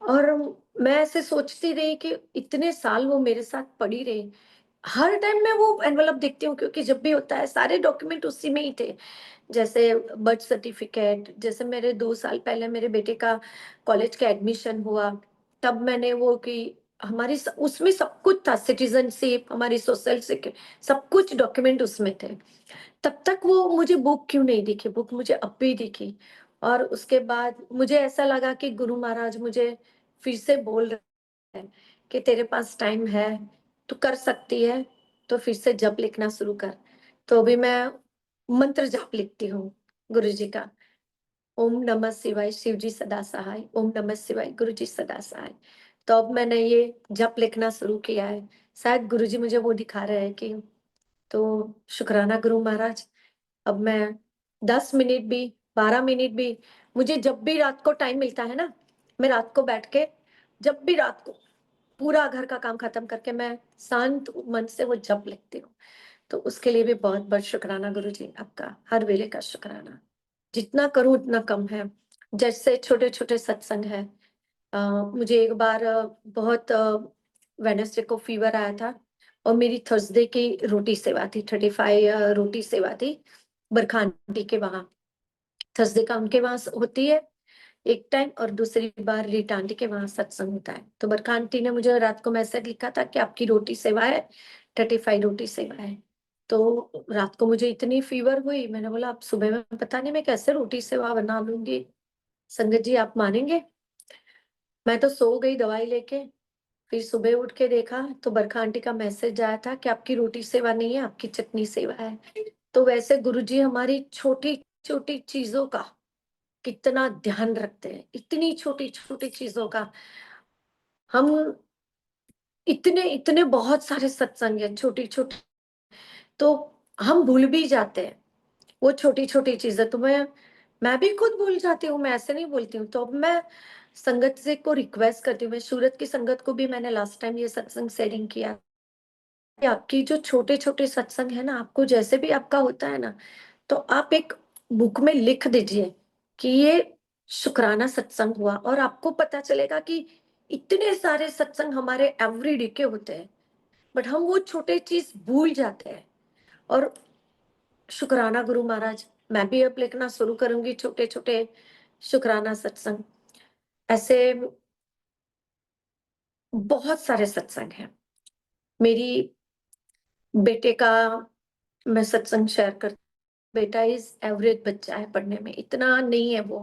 और मैं ऐसे सोचती रही कि इतने साल वो मेरे साथ पड़ी रही। हर टाइम मैं वो एनवेलप देखती हूँ क्योंकि जब भी होता है सारे डॉक्यूमेंट उसी में ही थे। जैसे बर्थ सर्टिफिकेट, जैसे मेरे 2 साल पहले मेरे बेटे का कॉलेज का एडमिशन हुआ, तब मैंने वो कि हमारी स उसमें सब कुछ था, सिटीज़नशिप, हमारी सोशल सब कुछ डॉक्यूमेंट उसमें थे। तब तक वो मुझे बुक क्यों नहीं दिखी? बुक मुझे अब भी दिखी। और उसके बाद मुझे ऐसा लगा कि गुरु महाराज मुझे फिर से बोल रहे हैं कि तेरे पास टाइम है, तू कर सकती है, तो फिर से जप लिखना शुरू कर। तो अभी मैं मंत्र जाप लिखती हूँ गुरुजी का। ओम नमः शिवाय, शिव जी सदा सहाय, ओम नमः शिवाय, गुरु जी सदा सहाय। तो अब मैंने ये जप लिखना शुरू किया है। शायद गुरुजी मुझे वो दिखा रहे हैं कि तो शुक्राना गुरु महाराज। अब मैं 10 मिनट भी, 12 मिनट भी, मुझे जब भी रात को टाइम मिलता है ना, मैं रात को बैठ के जब भी रात को पूरा घर का काम खत्म करके मैं शांत मन से वो जप लिखती हूँ। तो उसके लिए भी बहुत-बहुत शुक्राना गुरुजी आपका, हर वेले का शुक्राना। जितना करूँ उतना कम है। जैसे छोटे-छोटे सत्संग हैं। मुझे एक बार बहुत वेडनेसडे को फीवर आया था और मेरी थर्सडे की रोटी सेवा थी, 35 रोटी सेवा थी, बरखा आंटी के वहाँ। थर्सडे का उनके वहाँ होती है एक टाइम और दूसरी बार रीटा आंटी के वहाँ सत्संग होता है। तो बरखा आंटी ने मुझे रात को मैसेज लिखा था कि आपकी रोटी सेवा है, 35 रोटी सेवा है। तो रात को मुझे इतनी फीवर हुई, मैंने बोला अब सुबह में पता नहीं मैं कैसे रोटी सेवा बना लूँगी। संगत जी आप मानेंगे? मैं तो सो गई दवाई लेके, फिर सुबह उठ के देखा तो बरखा आंटी का मैसेज आया था कि आपकी रोटी सेवा नहीं है, आपकी चटनी सेवा है। तो वैसे गुरुजी हमारी छोटी-छोटी चीज़ों का कितना ध्यान रखते हैं, इतनी छोटी-छोटी चीज़ों का। हम इतने बहुत सारे सत्संग हैं छोटी-छोटी, तो हम भूल भी जाते हैं, वो छोटी-छोटी चीज़ें तो मैं भी खुद भूल जाती हूँ, मैं ऐसे नहीं बोलती हूँ। तो अब मैं संगत से को रिक्वेस्ट करती हूँ, मैं सूरत की संगत को भी मैंने लास्ट टाइम ये सत्संग शेयरिंग किया कि आपकी जो छोटे-छोटे सत्संग है ना, आपको जैसे भी आपका होता है ना, तो आप एक बुक में लिख दीजिए कि ये शुक्राना सत्संग हुआ और आपको पता चलेगा कि इतने सारे सत्संग हमारे एवरीडे के होते हैं, बट हम वो छोटे चीज़ भूल जाते हैं। और शुक्राना गुरु महाराज, मैं भी अब लिखना शुरू करूँगी छोटे-छोटे शुक्राना सत्संग। ऐसे बहुत सारे सत्संग हैं। मेरी बेटे का मैं सत्संग शेयर कर बेटा इज़ एवरेज बच्चा है पढ़ने में, इतना नहीं है वो,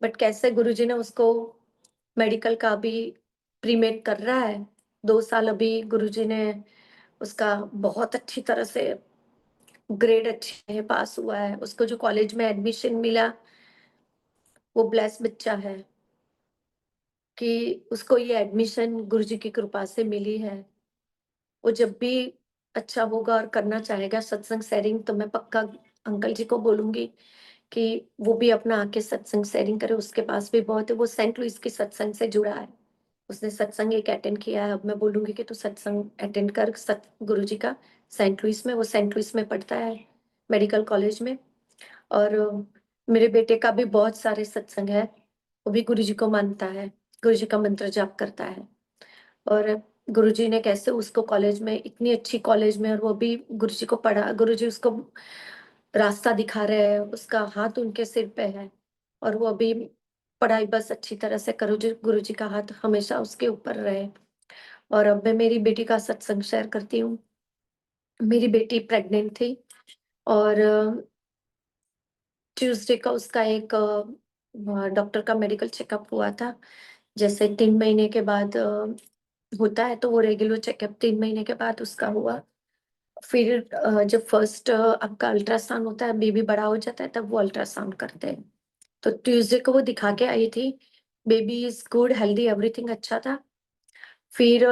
बट कैसे गुरुजी ने उसको मेडिकल का अभी प्री-मेड कर रहा है। 2 साल अभी गुरुजी ने उसका बहुत अच्छी तरह से ग्रेड अच्छे है, पास हुआ है। उसको जो कॉलेज में एडमिशन मिला, वो ब्लेस बच्चा है कि उसको ये एडमिशन गुरुजी की कृपा से मिली है। वो जब भी अच्छा होगा और करना चाहेगा सत्संग शेयरिंग तो मैं पक्का अंकल जी को बोलूँगी कि वो भी अपना आके सत्संग शेयरिंग करे, उसके पास भी बहुत है, वो सेंट लुइस के सत्संग से जुड़ा है। उसने सत्संग एक अटेंड किया है, अब मैं बोलूँगी कि तू सत्संग अटेंड कर गुरुजी का सेंट लुइस में, वो सेंट लुइस में पढ़ता है, मेडिकल कॉलेज में। और मेरे बेटे का भी बहुत सारे सत्संग है, वो भी गुरु जी को मानता है, गुरु जी का मंत्र जाप करता है। और गुरु जी ने कैसे उसको कॉलेज में, इतनी अच्छी कॉलेज में, और वो भी गुरु जी को पढ़ा, गुरु जी उसको रास्ता दिखा रहे हैं, उसका हाथ उनके सिर पे है, और वो अभी पढ़ाई बस अच्छी तरह से करो, जी गुरु जी का हाथ हमेशा उसके ऊपर रहे। और अब मैं मेरी बेटी का सत्संग शेयर करती हूँ। मेरी बेटी प्रेग्नेंट थी, और ट्यूसडे का उसका एक डॉक्टर का मेडिकल चेकअप हुआ था। जैसे 3 महीने के बाद होता है, तो वो रेगुलर चेकअप 3 महीने के बाद उसका हुआ। फिर जब फर्स्ट आपका अल्ट्रासाउंड होता है, बेबी बड़ा हो जाता है, तब वो अल्ट्रासाउंड करते हैं। तो ट्यूसडे को वो दिखा के आई थी। Baby is good, healthy, everything अच्छा था। फिर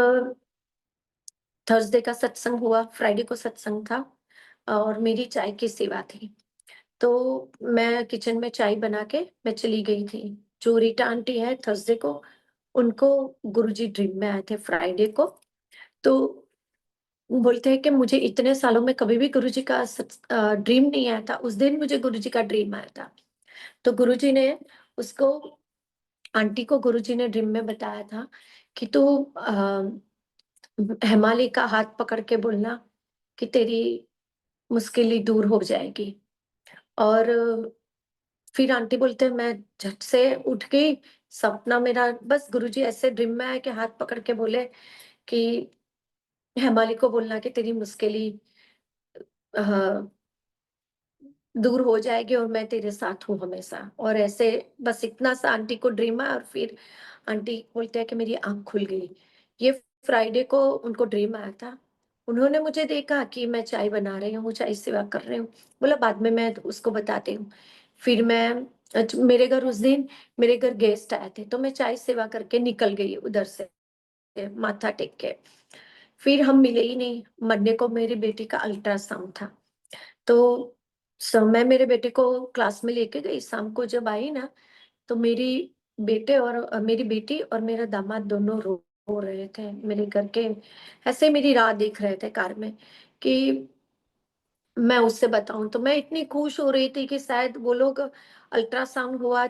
थर्सडे का सत्संग हुआ, फ्राइडे को सत्संग था, और मेरी चाय की सेवा थी। तो मैं किचन में चाय बना के मैं चली गई थी। जो रीटा आंटी है थर्सडे को, उनको गुरुजी ड्रीम में आए थे फ्राइडे को। तो बोलते हैं कि मुझे इतने सालों में कभी भी गुरुजी का ड्रीम नहीं आया था, उस दिन मुझे गुरुजी का ड्रीम आया था। तो गुरुजी ने उसको, आंटी को गुरुजी ने ड्रीम में बताया था कि तू हिमालय का हाथ पकड़ के बोलना कि तेरी मुश्किलें दूर हो जाएगी। और फिर आंटी बोलते हैं, मैं झट से उठ गई। सपना मेरा, बस गुरुजी ऐसे ड्रीम में आया कि हाथ पकड़ के बोले कि हिमालय को बोलना कि तेरी मुश्किलें दूर हो जाएगी, और मैं तेरे साथ हूँ हमेशा। और ऐसे बस इतना सा आंटी को ड्रीम आया, और फिर आंटी बोलते हैं कि मेरी आंख खुल गई। ये फ्राइडे को उनको ड्रीम आया था। उन्होंने मुझे देखा कि मैं चाय बना रही हूँ, चाय सेवा कर रही हूँ। बोला बाद में मैं उसको बताती हूँ। फिर मैं मेरे घर उस दिन मेरे घर गेस्ट आए थे, तो मैं चाय सेवा करके निकल गई उधर से, माथा टेक के। फिर हम मिले ही नहीं। मंडे को मेरी बेटी का अल्ट्रासाउंड था। तो मैं मेरे बेटे को क्लास में लेके गई। शाम को जब आई ना, तो मेरी बेटे और मेरी बेटी और मेरा दामाद दोनों रो रहे थे मेरे घर के। ऐसे मेरी राह देख रहे थे कार में कि मैं उससे बताऊं। तो मैं इतनी खुश हो रही थी कि शायद वो लोग, अल्ट्रासाउंड हुआ,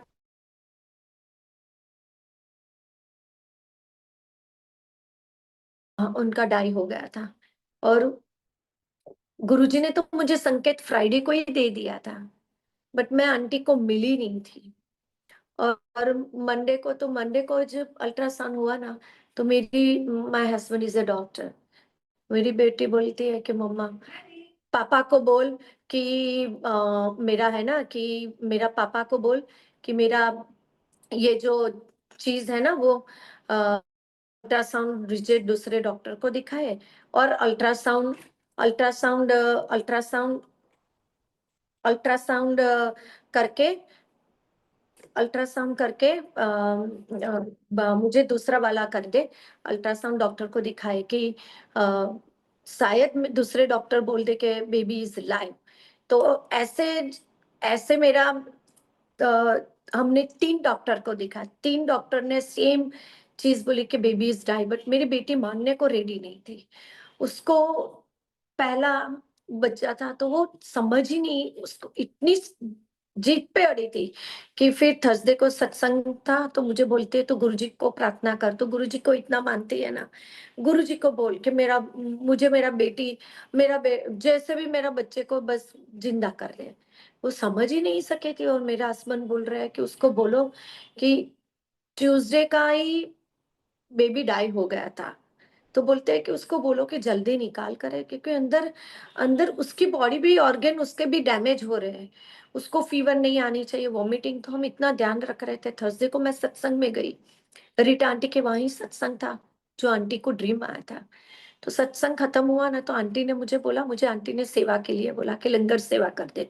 उनका डाई हो गया था। और गुरुजी ने तो मुझे संकेत फ्राइडे को ही दे दिया था, बट मैं आंटी को मिली नहीं थी। और मंडे को जब अल्ट्रासाउंड हुआ ना, तो मेरी, my husband is a doctor. मेरी बेटी बोलती है कि मम्मा, पापा को बोल कि मेरा है ना, कि मेरा पापा को बोल कि मेरा ये जो चीज है ना, वो अल्ट्रासाउंड रिजेक्ट दूसरे डॉक्टर को दिखाए। और अल्ट्रासाउंड अल्ट्रासाउंड अल्ट्रासाउंड करके अल्ट्रासाउंड करके मुझे दूसरा वाला कर दे। अल्ट्रासाउंड डॉक्टर को दिखाए कि शायद दूसरे डॉक्टर बोल दे कि बेबी इज लाइव। तो ऐसे ऐसे मेरा, हमने 3 डॉक्टर को दिखा, 3 डॉक्टर ने सेम चीज बोली कि बेबी इज डाई, बट मेरी बेटी मानने को रेडी नहीं थी। उसको पहला बच्चा था, तो वो समझ ही नहीं, उसको इतनी जिद पे अड़ी थी कि फिर थर्सडे को सत्संग था, तो मुझे बोलती है तो गुरुजी को प्रार्थना कर। तो गुरुजी को इतना मानती है ना, गुरुजी को बोल के मेरा, मुझे मेरा बेटी, जैसे भी मेरा बच्चे को बस जिंदा कर दे। वो समझ ही नहीं सके थी। और मेरा हस्बैंड बोल रहा है कि उसको बोलो कि ट्यूसडे का ही बेबी डाई हो गया था। तो बोलते हैं कि उसको बोलो कि जल्दी निकाल करे, क्योंकि अंदर अंदर उसकी बॉडी भी, ऑर्गन उसके भी डैमेज हो रहे हैं। उसको फीवर नहीं आनी चाहिए, वॉमिटिंग। तो हम इतना ध्यान रख रहे थे। थर्सडे को मैं सत्संग में गई, रीटा आंटी के वहीं सत्संग था, जो आंटी को ड्रीम आया था। तो सत्संग खत्म हुआ ना, तो आंटी ने मुझे बोला, मुझे आंटी ने सेवा के लिए बोला कि लंगर सेवा कर दे।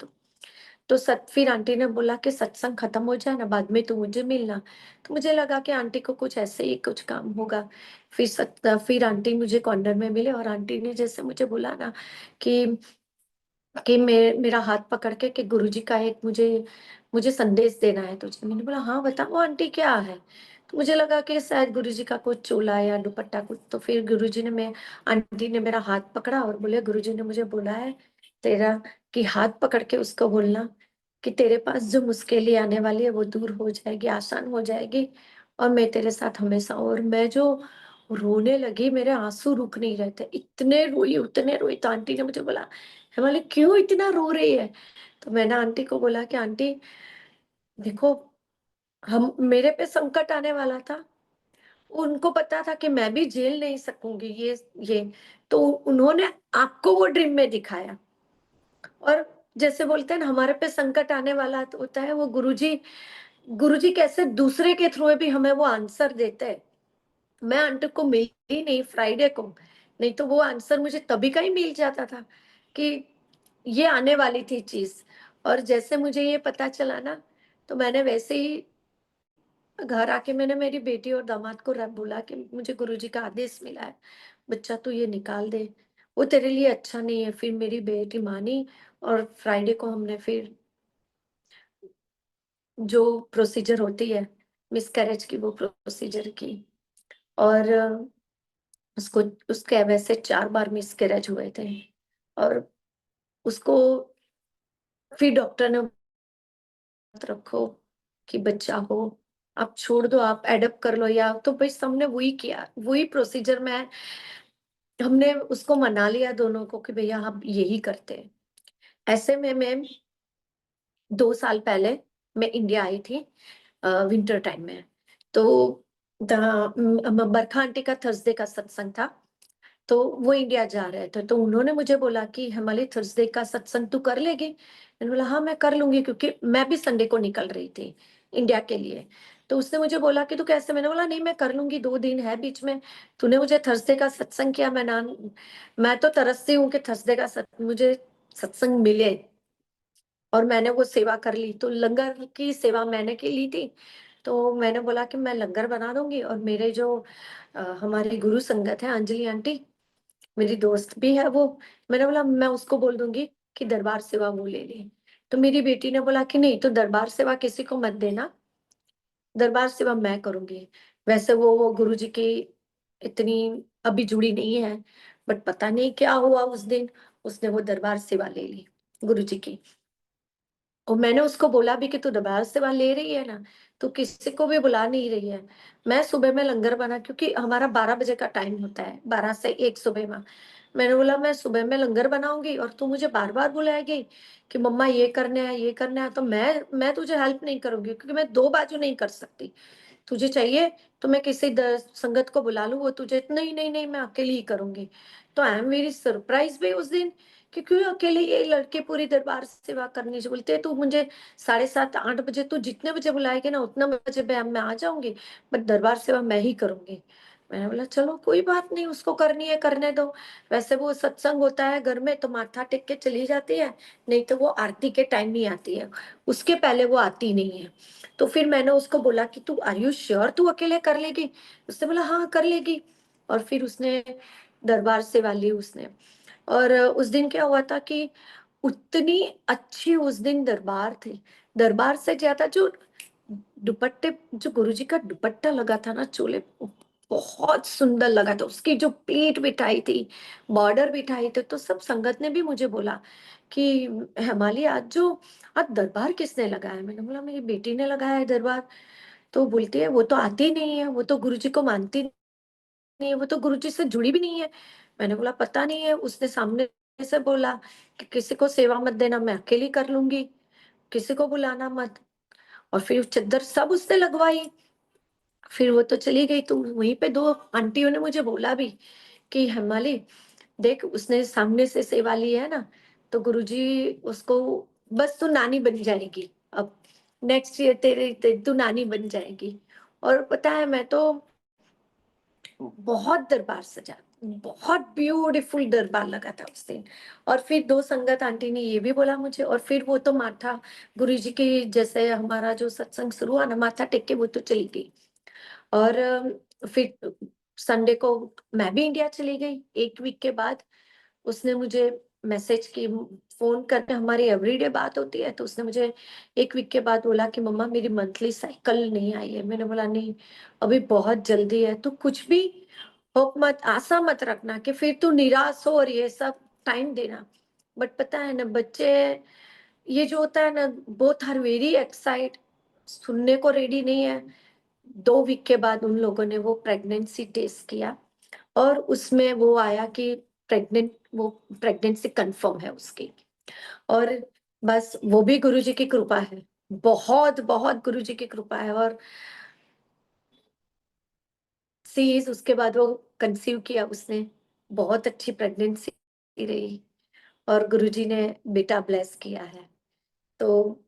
तो फिर आंटी ने बोला कि सत्संग खत्म हो जाए ना, बाद में तू मुझे मिलना। तो मुझे लगा कि आंटी को कुछ ऐसे ही कुछ काम होगा। फिर आंटी मुझे कॉर्नर में मिले, और आंटी ने जैसे मुझे बोला ना कि मेरा हाथ पकड़ के कि गुरुजी का एक मुझे मुझे संदेश देना है तुझे। मैंने बोला हाँ बताओ आंटी, क्या है। तो मुझे लगा कि शायद गुरुजी का कुछ चोला या दुपट्टा कुछ। तो फिर गुरुजी ने, मैं आंटी ने मेरा हाथ पकड़ा और बोले, गुरुजी ने मुझे बोला है तेरा, कि हाथ पकड़ के उसको बोलना कि तेरे पास जो मुश्किलें आने वाली है वो दूर हो जाएगी, आसान हो जाएगी, और मैं तेरे साथ हमेशा हूँ। और मैं जो रोने लगी, मेरे आंसू रुक नहीं रहे थे, इतने रोई उतने रोई। तो आंटी ने मुझे बोला, हिमाली क्यों इतना रो रही है? तो मैंने आंटी को बोला कि आंटी देखो, हम मेरे पे संकट आने वाला था, उनको पता था कि मैं भी झेल नहीं सकूंगी ये, तो उन्होंने आपको वो ड्रीम में दिखाया। और जैसे बोलते हैं ना, हमारे पे संकट आने वाला तो होता है, वो गुरुजी कैसे दूसरे के थ्रू भी हमें वो आंसर देते हैं। मैं आंटी को मिली नहीं फ्राइडे को, नहीं तो वो आंसर मुझे तभी का ही मिल जाता था कि ये आने वाली थी चीज। और जैसे मुझे ये पता चला ना, तो मैंने वैसे ही घर आके मैंने मेरी बेटी और दामाद को बोला कि मुझे गुरुजी का आदेश मिला है, बच्चा तू ये निकाल दे, वो तेरे लिए अच्छा नहीं है। फिर मेरी बेटी मानी, और फ्राइडे को हमने फिर जो प्रोसीजर होती है मिसकैरेज की, वो प्रोसीजर की। और उसको उसके वैसे 4 बार मिसकैरेज हुए थे। और उसको फिर डॉक्टर ने मत रखो कि बच्चा हो, आप छोड़ दो, आप एडप्ट कर लो, या तो बस हमने वही किया, वही प्रोसीजर में हमने उसको मना लिया दोनों को कि भैया हम यही करते हैं। ऐसे में मैं 2 साल पहले मैं इंडिया आई थी विंटर टाइम में। तो बरखा आंटी का थर्सडे का सत्संग था, तो वो इंडिया जा रहे थे, तो उन्होंने मुझे बोला कि हमारे थर्सडे का सत्संग तू कर लेगी? मैंने बोला हाँ मैं कर लूंगी, क्योंकि मैं भी संडे को निकल रही थी इंडिया के लिए। तो उसने मुझे बोला कि तू कैसे? मैंने बोला नहीं मैं कर लूंगी, 2 दिन है बीच में, तूने मुझे थर्सडे का सत्संग किया, मैं तो तरसती हूँ कि थर्सडे का मुझे सत्संग मिले। और मैंने वो सेवा कर ली, तो लंगर की सेवा मैंने की ली थी। तो मैंने बोला कि मैं लंगर बना दूंगी, और मेरे जो हमारी गुरु संगत है अंजलि आंटी, मेरी दोस्त भी है वो, मैंने बोला मैं उसको बोल दूंगी कि दरबार सेवा वो ले ले। तो मेरी बेटी ने बोला कि नहीं, तो दरबार सेवा किसी को मत देना, दरबार सेवा मैं करूंगी। वैसे वो गुरुजी की इतनी अभी जुड़ी नहीं है, बट पता नहीं क्या हुआ उस दिन, उसने वो दरबार सेवा ले ली गुरुजी की। और मैंने उसको बोला भी कि तू दरबार सेवा ले रही है ना, तू किसी को भी बुला नहीं रही है। मैं सुबह में लंगर बना, क्योंकि हमारा 12 बजे का टाइम होता है, 12 से 1 सुबह में। मैंने बोला मैं सुबह में लंगर बनाऊंगी, और तू मुझे बार बार बुलाएगी कि मम्मा ये करना है ये करना है, तो मैं तुझे हेल्प नहीं करूंगी, क्योंकि मैं दो बाजू नहीं कर सकती। तुझे चाहिए तो मैं किसी संगत को बुला लूं, वो तुझे नहीं नहीं नहीं मैं अकेली ही करूंगी। तो आई एम वेरी सरप्राइज भी उस दिन कि क्यों अकेले ये लड़के पूरी दरबार सेवा करनी से बोलते हैं, तू मुझे 7:30 8 बजे तू जितने बजे बुलाएगी ना उतना बजे मैं आ जाऊंगी, बट दरबार सेवा मैं ही करूंगी। मैंने बोला चलो कोई बात नहीं, उसको करनी है करने दो। वैसे वो सत्संग होता है घर में तो माथा टेक के चली जाती है, नहीं तो वो आरती के टाइम ही आती है, उसके पहले वो आती नहीं है। तो फिर मैंने उसको बोला कि तू आर यू श्योर तू अकेले कर लेगी? उसने बोला हाँ कर लेगी। और फिर उसने दरबार सेवा ली उसने। और उस दिन क्या हुआ था कि उतनी अच्छी उस दिन दरबार थी, दरबार से ज्यादा जो दुपट्टे, जो गुरुजी का दुपट्टा लगा था ना चोले, बहुत सुंदर लगा था। उसकी जो प्लेट बिठाई थी, बॉर्डर बिठाई थी, तो सब संगत ने भी मुझे बोला कि हेमाली आज दरबार किसने लगाया? मैंने बोला मेरी बेटी ने लगाया है दरबार। तो बोलती है वो तो आती नहीं है, वो तो गुरुजी को मानती नहीं है, वो तो गुरुजी से जुड़ी भी नहीं है। मैंने बोला पता नहीं है, उसने सामने से बोला कि किसी को सेवा मत देना, मैं अकेली कर लूंगी, किसी को बुलाना मत। और फिर चद्दर सब उसने लगवाई। फिर वो तो चली गई, तो वहीं पे 2 आंटियों ने मुझे बोला भी कि हेमाली देख, उसने सामने से सेवा ली है ना, तो गुरुजी उसको, बस तू नानी बन जाएगी अब, नेक्स्ट ईयर तू नानी बन जाएगी। और पता है मैं तो बहुत दरबार सजा, बहुत ब्यूटीफुल दरबार लगा था उस दिन। और फिर 2 संगत आंटी ने ये भी बोला मुझे, और फिर वो तो माथा गुरुजी की, जैसे हमारा जो सत्संग शुरू हुआ ना, माथा टेक के वो तो चली गई। और फिर संडे को मैं भी इंडिया चली गई 1 वीक के बाद। उसने मुझे मैसेज की, फोन करके हमारी एवरीडे बात होती है, तो उसने मुझे 1 वीक के बाद बोला कि मम्मा मेरी मंथली साइकिल नहीं आई है। मैंने बोला नहीं, अभी बहुत जल्दी है, तो कुछ भी होप मत, आशा मत रखना कि फिर तू निराश हो और ये सब टाइम देना। बट पता है ना, बच्चे ये जो होता है ना, बोथ आर वेरी एक्साइट, सुनने को रेडी नहीं है। 2 वीक के बाद उन लोगों ने वो प्रेगनेंसी टेस्ट किया और उसमें वो आया कि वो प्रेगनेंसी कंफर्म है उसकी। और बस वो भी गुरुजी की कृपा है, बहुत बहुत गुरुजी की कृपा है। और सीज उसके बाद वो कंसीव किया उसने, बहुत अच्छी प्रेगनेंसी रही और गुरुजी ने बेटा ब्लेस किया है। तो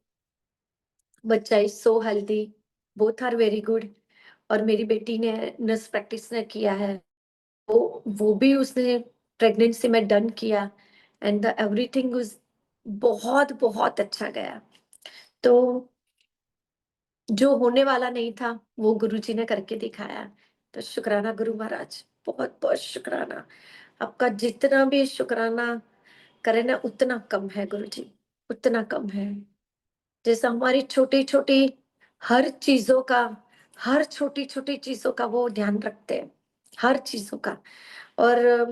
बच्चा is so healthy, both are very good. और मेरी बेटी ने नर्स प्रैक्टिस ने किया है, वो भी उसने प्रेगनेंसी में डन किया एंड द एवरीथिंग वाज बहुत बहुत अच्छा गया। तो जो होने वाला नहीं था वो गुरुजी ने करके दिखाया। तो शुक्राना गुरु महाराज, बहुत बहुत शुक्राना। आपका जितना भी शुक्राना करे ना उतना कम है गुरुजी, उतना कम है। जैसा हमारी छोटी छोटी हर चीजों का, हर छोटी छोटी चीजों का वो ध्यान रखते हैं, हर चीजों का। और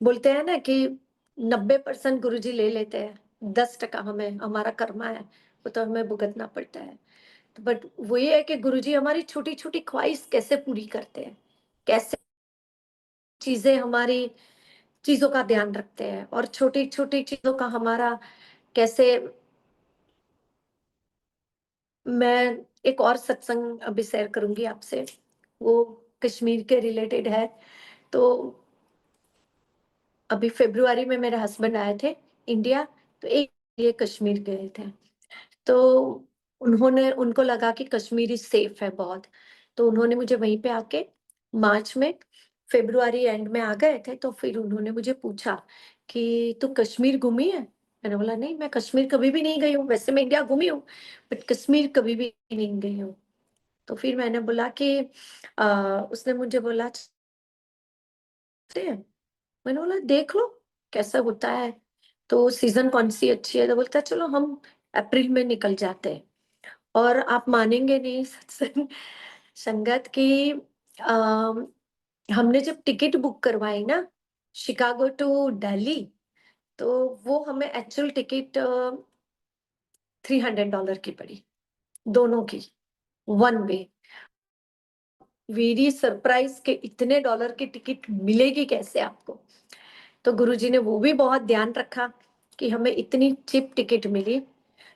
बोलते हैं ना कि 90% गुरुजी ले लेते हैं, 10% हमें हमारा कर्मा है, वो तो हमें भुगतना पड़ता है। तो बट वो ये है कि गुरुजी हमारी छोटी छोटी ख्वाहिश कैसे पूरी करते हैं, कैसे चीजें हमारी चीजों का ध्यान रखते हैं और छोटी छोटी चीजों का हमारा कैसे। मैं एक और सत्संग अभी शेयर करूंगी आपसे, वो कश्मीर के रिलेटेड है। तो अभी फरवरी में मेरे हस्बैंड आए थे इंडिया, तो एक ये कश्मीर गए थे। तो उनको लगा कि कश्मीर इज सेफ है बहुत, तो उन्होंने मुझे वहीं पे आके मार्च में, फरवरी एंड में आ गए थे। तो फिर उन्होंने मुझे पूछा कि तू कश्मीर घूमी है? मैंने बोला नहीं, मैं कश्मीर कभी भी नहीं गई हूँ, वैसे मैं इंडिया घूमी हूँ बट कश्मीर कभी भी नहीं गई हूँ। तो फिर मैंने बोला कि उसने मुझे बोला "चलते हैं?" मैंने बोला देख लो कैसा होता है, तो सीजन कौन सी अच्छी है? तो बोलता है चलो हम अप्रैल में निकल जाते हैं। और आप मानेंगे नहीं सत्संग संगत की, हमने जब टिकट बुक करवाई ना शिकागो टू दिल्ली, तो वो हमें एक्चुअल टिकट $300 की पड़ी, दोनों की, वन वे। वेरी सरप्राइज के इतने डॉलर की टिकट मिलेगी कैसे आपको? तो गुरुजी ने वो भी बहुत ध्यान रखा कि हमें इतनी चिप टिकट मिली।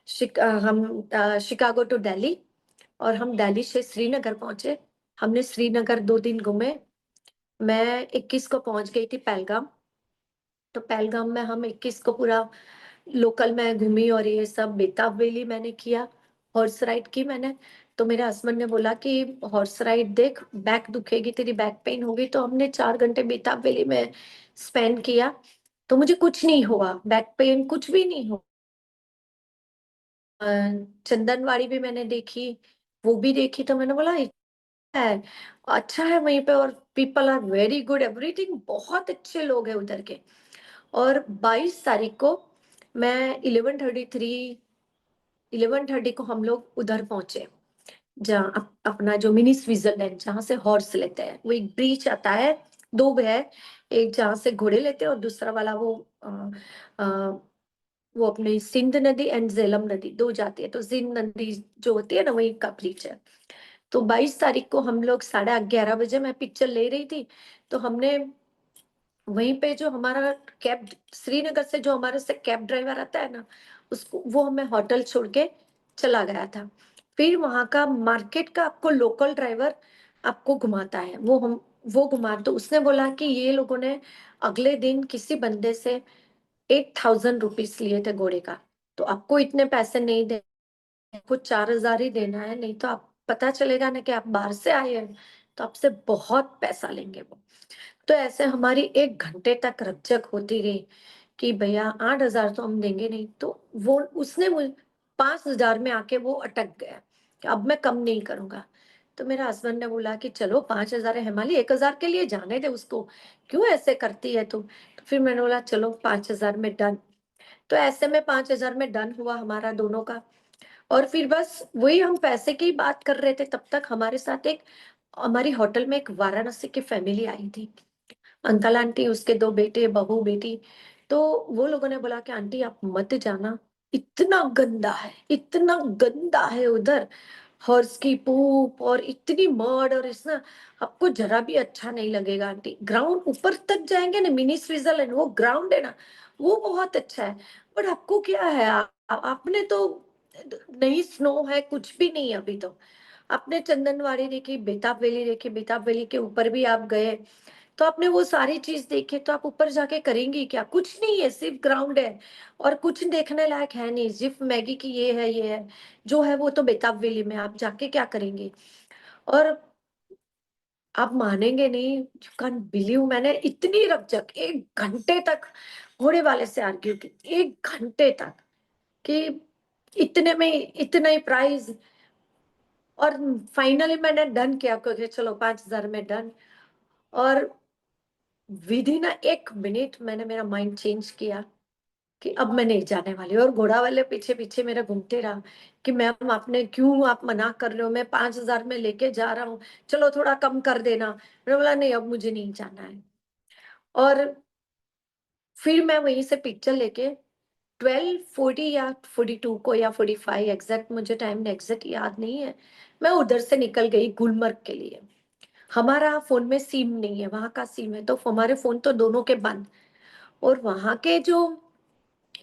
शिकागो टू दिल्ली, और हम दिल्ली से श्रीनगर पहुंचे। हमने श्रीनगर 2 दिन घूमे। मैं 21 को पहुंच गई थी पहलगाम। तो पहलगाम में हम 21 को पूरा लोकल में घूमी और ये सब बेताब वैली मैंने किया, हॉर्स राइड की मैंने। तो मेरे हस्बैंड ने बोला कि हॉर्स राइड देख, बैक दुखेगी तेरी, बैक पेन होगी। तो हमने 4 घंटे बेताब वैली में स्पेंड किया, तो मुझे कुछ नहीं हुआ, बैक पेन कुछ भी नहीं हुआ। अ, चंदनवाड़ी भी मैंने देखी, वो भी देखी। तो मैंने बोला है, अच्छा है वहीं पे, और people are very good, everything बहुत अच्छे लोग हैं उधर के। और 22 तारीख को मैं 11:30 को हम लोग उधर पहुंचे, जहाँ अपना जो मिनी स्विट्जरलैंड जहाँ से हॉर्स लेते हैं, वो एक ब्रिज आता है, 2 है, एक जहाँ से घोड़े लेते हैं और दूसरा वाला वो अपने सिंध नदी एंड झेलम नदी 2 जाती है, तो सिंध नदी जो होती है ना वही का ब्रिज है। तो 22 तारीख को हम लोग 11:30 बजे, मैं पिक्चर ले रही थी, तो हमने वहीं पे जो हमारा कैब, श्रीनगर से जो हमारे से कैब ड्राइवर आता है ना, उसको वो हमें होटल छोड़ के चला गया था। फिर वहां का मार्केट का आपको लोकल ड्राइवर आपको घुमाता है, वो घुमा, तो उसने बोला कि ये लोगों ने अगले दिन किसी बंदे से 8,000 रुपीज लिए थे घोड़े का, तो आपको इतने पैसे नहीं दे, आपको 4,000 ही देना है, नहीं तो आप पता चलेगा ना कि आप बाहर से आए हैं, तो आपसे बहुत पैसा लेंगे वो। तो ऐसे हमारी 1 घंटे तक रकझक होती रही कि भैया 8,000 तो हम देंगे नहीं। तो वो उसने मुझे 5,000 में आके वो अटक गया कि अब मैं कम नहीं करूंगा। तो मेरा हस्बैंड ने बोला कि चलो 5,000 है हिमाली, 1,000 के लिए जाने दे उसको, क्यों ऐसे करती है तुम? तो फिर मैंने बोला चलो 5,000 में डन। तो ऐसे में 5,000 में डन हुआ हमारा दोनों का। और फिर बस वही हम पैसे की बात कर रहे थे, तब तक हमारे साथ एक, हमारी होटल में एक वाराणसी की फैमिली आई थी, अंकल आंटी, उसके 2 बेटे, बहू बेटी। तो वो लोगों ने बोला कि आंटी आप मत जाना, इतना गंदा है उधर, हॉर्स की पूप और इतनी मड, और इसना आपको जरा भी अच्छा नहीं लगेगा आंटी। ग्राउंड ऊपर तक जाएंगे ना, मिनी स्विट्जरलैंड वो ग्राउंड है ना, वो बहुत अच्छा है। बट आपको क्या है, आपने तो नहीं, स्नो है कुछ भी नहीं अभी तो। आपने चंदनवाड़ी देखी, बेताब वैली देखी, बेताब वैली के ऊपर भी आप गए, तो आपने वो सारी चीज देखी, तो आप ऊपर जाके करेंगी क्या? कुछ नहीं है, सिर्फ ग्राउंड है और कुछ देखने लायक है नहीं, सिर्फ मैगी की ये है, जो है वो तो बेताब वैली में आप जाके क्या करेंगे? और आप मानेंगे नहीं, यू कैन बिलीव, मैंने इतनी रकझक 1 घंटे तक घोड़े वाले से आर्ग्यू की, 1 घंटे तक, कि इतने में इतना ही प्राइस। और फाइनली मैंने डन किया, क्योंकि चलो 5,000 में डन। और विधि ना 1 मिनट मैंने मेरा माइंड चेंज किया कि अब मैं नहीं जाने वाली। और घोड़ा वाले पीछे पीछे मेरे घूमते रहा कि मैम आपने क्यों, आप मना कर रहे हो, मैं 5,000 में लेके जा रहा हूँ, चलो थोड़ा कम कर देना। मैंने बोला नहीं, अब मुझे नहीं जाना है। और फिर मैं वहीं से पिक्चर लेके 12:40 या 42 को, या 45, एग्जैक्ट मुझे टाइम एग्जैक्ट याद नहीं है, मैं उधर से निकल गई गुलमर्ग के लिए। हमारा फोन में सिम नहीं है, वहां का सिम है, तो हमारे फोन तो दोनों के बंद। और वहां के जो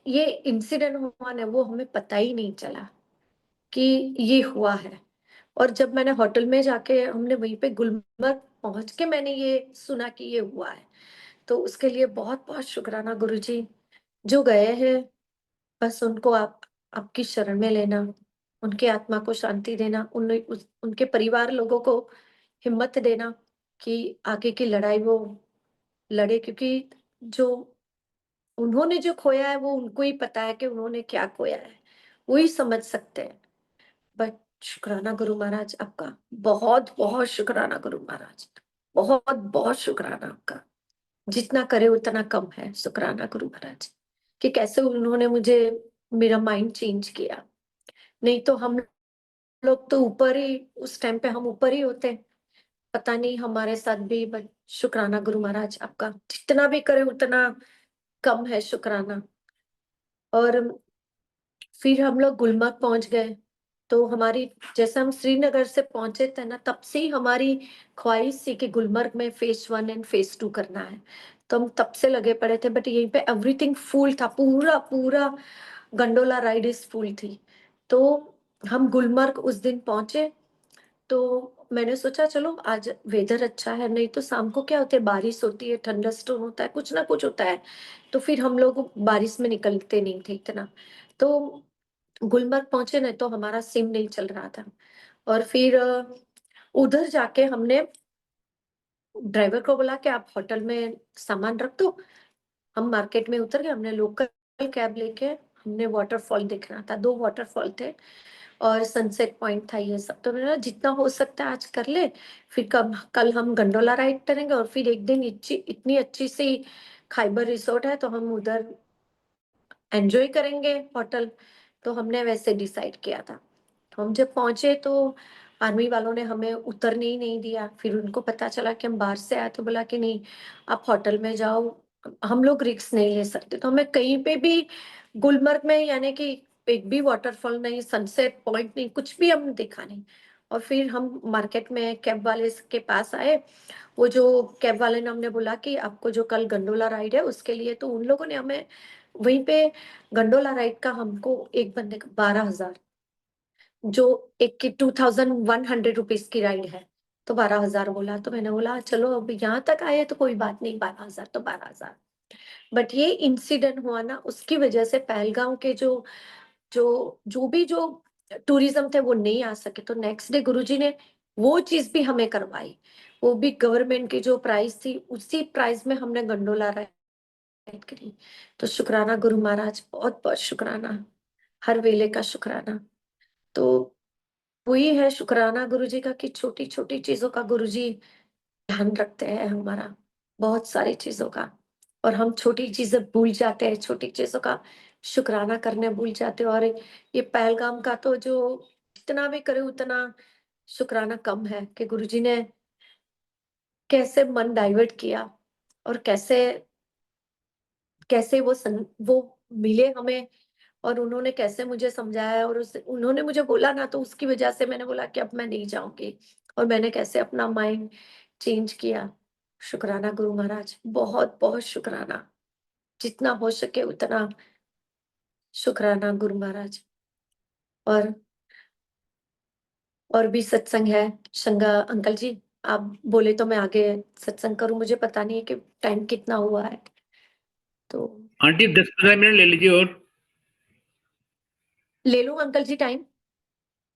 ये इंसिडेंट हुआ ना, वो हमें पता ही नहीं चला कि ये हुआ है। और जब मैंने होटल में जाके, हमने वहीं पे गुलमर्ग पहुंच के मैंने ये सुना कि ये हुआ है, तो उसके लिए बहुत बहुत शुक्राना गुरुजी। जो गए हैं, बस उनको आप आपकी शरण में लेना, उनकी आत्मा को शांति देना, उनके परिवार लोगों को हिम्मत देना कि आगे की लड़ाई वो लड़े, क्योंकि जो उन्होंने जो खोया है वो उनको ही पता है कि उन्होंने क्या खोया है, वो ही समझ सकते हैं। बट शुक्राना गुरु महाराज आपका, बहुत बहुत शुक्राना गुरु महाराज, बहुत बहुत शुक्राना आपका। जितना करे उतना कम है, शुक्राना गुरु महाराज कि कैसे उन्होंने मुझे, मेरा माइंड चेंज किया। नहीं तो हम लोग तो ऊपर ही, उस टाइम पे हम ऊपर ही होते, पता नहीं हमारे साथ भी। बट शुक्राना गुरु महाराज आपका, जितना भी करे उतना कम है, शुक्राना। और फिर हम लोग गुलमर्ग पहुंच गए, तो हमारी, जैसे हम श्रीनगर से पहुंचे थे ना, तब से ही हमारी ख्वाहिश थी कि गुलमर्ग में फेज 1 एंड फेज 2 करना है। तो हम तब से लगे पड़े थे, बट यहीं पे एवरीथिंग फुल था, पूरा पूरा गंडोला राइड इज फुल थी। तो हम गुलमर्ग उस दिन पहुंचे, तो मैंने सोचा चलो आज वेदर अच्छा है, नहीं तो शाम को क्या होता है, बारिश होती है, थंडरस्टॉर्म होता है, कुछ ना कुछ होता है, तो फिर हम लोग बारिश में निकलते नहीं थे इतना। तो गुलमर्ग पहुंचे ना, तो हमारा सिम नहीं चल रहा था। और फिर उधर जाके हमने ड्राइवर को बोला कि आप होटल में सामान रख दो, हम मार्केट में उतर गए। हमने लोकल कैब लेके, हमने वाटरफॉल देखना था, 2 वाटरफॉल थे और सनसेट पॉइंट था, ये सब। तो मैंने बोला जितना हो सकता है आज कर ले, फिर कल हम गंडोला राइड करेंगे, और फिर एक दिन इतनी अच्छी सी खाइबर रिसोर्ट है, तो हम उधर एंजॉय करेंगे होटल। तो हमने वैसे डिसाइड किया था। तो हम जब पहुंचे, तो आर्मी वालों ने हमें उतरने ही नहीं दिया। फिर उनको पता चला कि हम बाहर से आए, तो बोला कि नहीं, आप होटल में जाओ, हम लोग रिस्क नहीं ले सकते। तो हमें कहीं पे भी गुलमर्ग में, यानी कि एक भी वाटरफॉल नहीं, सनसेट पॉइंट नहीं, कुछ भी हम देखा नहीं। और फिर हम मार्केट में कैब वाले के पास आए। वो जो कैब वाले ने, हमने बोला कि आपको जो कल गंडोला राइड है उसके लिए, तो उन लोगों ने हमें वहीं पे गंडोला राइड का, हमको एक बंदे का 12,000, जो एक की 2,100 रुपीज की राइड है, तो 12,000 बोला। तो मैंने बोला चलो अब यहाँ तक आए तो कोई बात नहीं, 12,000 तो 12,000। बट ये इंसिडेंट हुआ ना, उसकी वजह से पहलगांव के जो जो जो भी जो टूरिज्म थे वो नहीं आ सके। तो नेक्स्ट डे गुरुजी ने वो चीज भी हमें करवाई, वो भी गवर्नमेंट की जो प्राइस थी उसी प्राइस में हमने गंडोला राइड करी। तो शुक्राना गुरु महाराज, बहुत बहुत शुक्राना, हर वेले का शुक्राना। तो वही है शुक्राना गुरुजी का कि छोटी छोटी चीजों का गुरुजी ध्यान रखते हैं हमारा, बहुत सारी चीजों का। और हम छोटी चीजें भूल जाते हैं, छोटी चीजों का शुक्राना करने भूल जाते हैं। और ये पहलगाम का तो जो जितना भी करे उतना शुक्राना कम है, कि गुरुजी ने कैसे मन डाइवर्ट किया, और कैसे कैसे वो मिले हमें, और उन्होंने कैसे मुझे समझाया और उन्होंने मुझे बोला ना, तो उसकी वजह से मैंने बोला कि अब मैं नहीं जाऊंगी, और मैंने कैसे अपना माइंड चेंज किया। शुक्राना गुरु महाराज, बहुत बहुत शुक्राना, जितना हो सके उतना शुक्राना गुरु महाराज। और और भी सत्संग है। शंगा अंकल जी, आप बोले तो मैं आगे सत्संग करूं, मुझे पता नहीं है कि टाइम कितना हुआ है, तो आंटी 10-15 मिनट ले लीजिए और। ले लूं अंकल जी टाइम?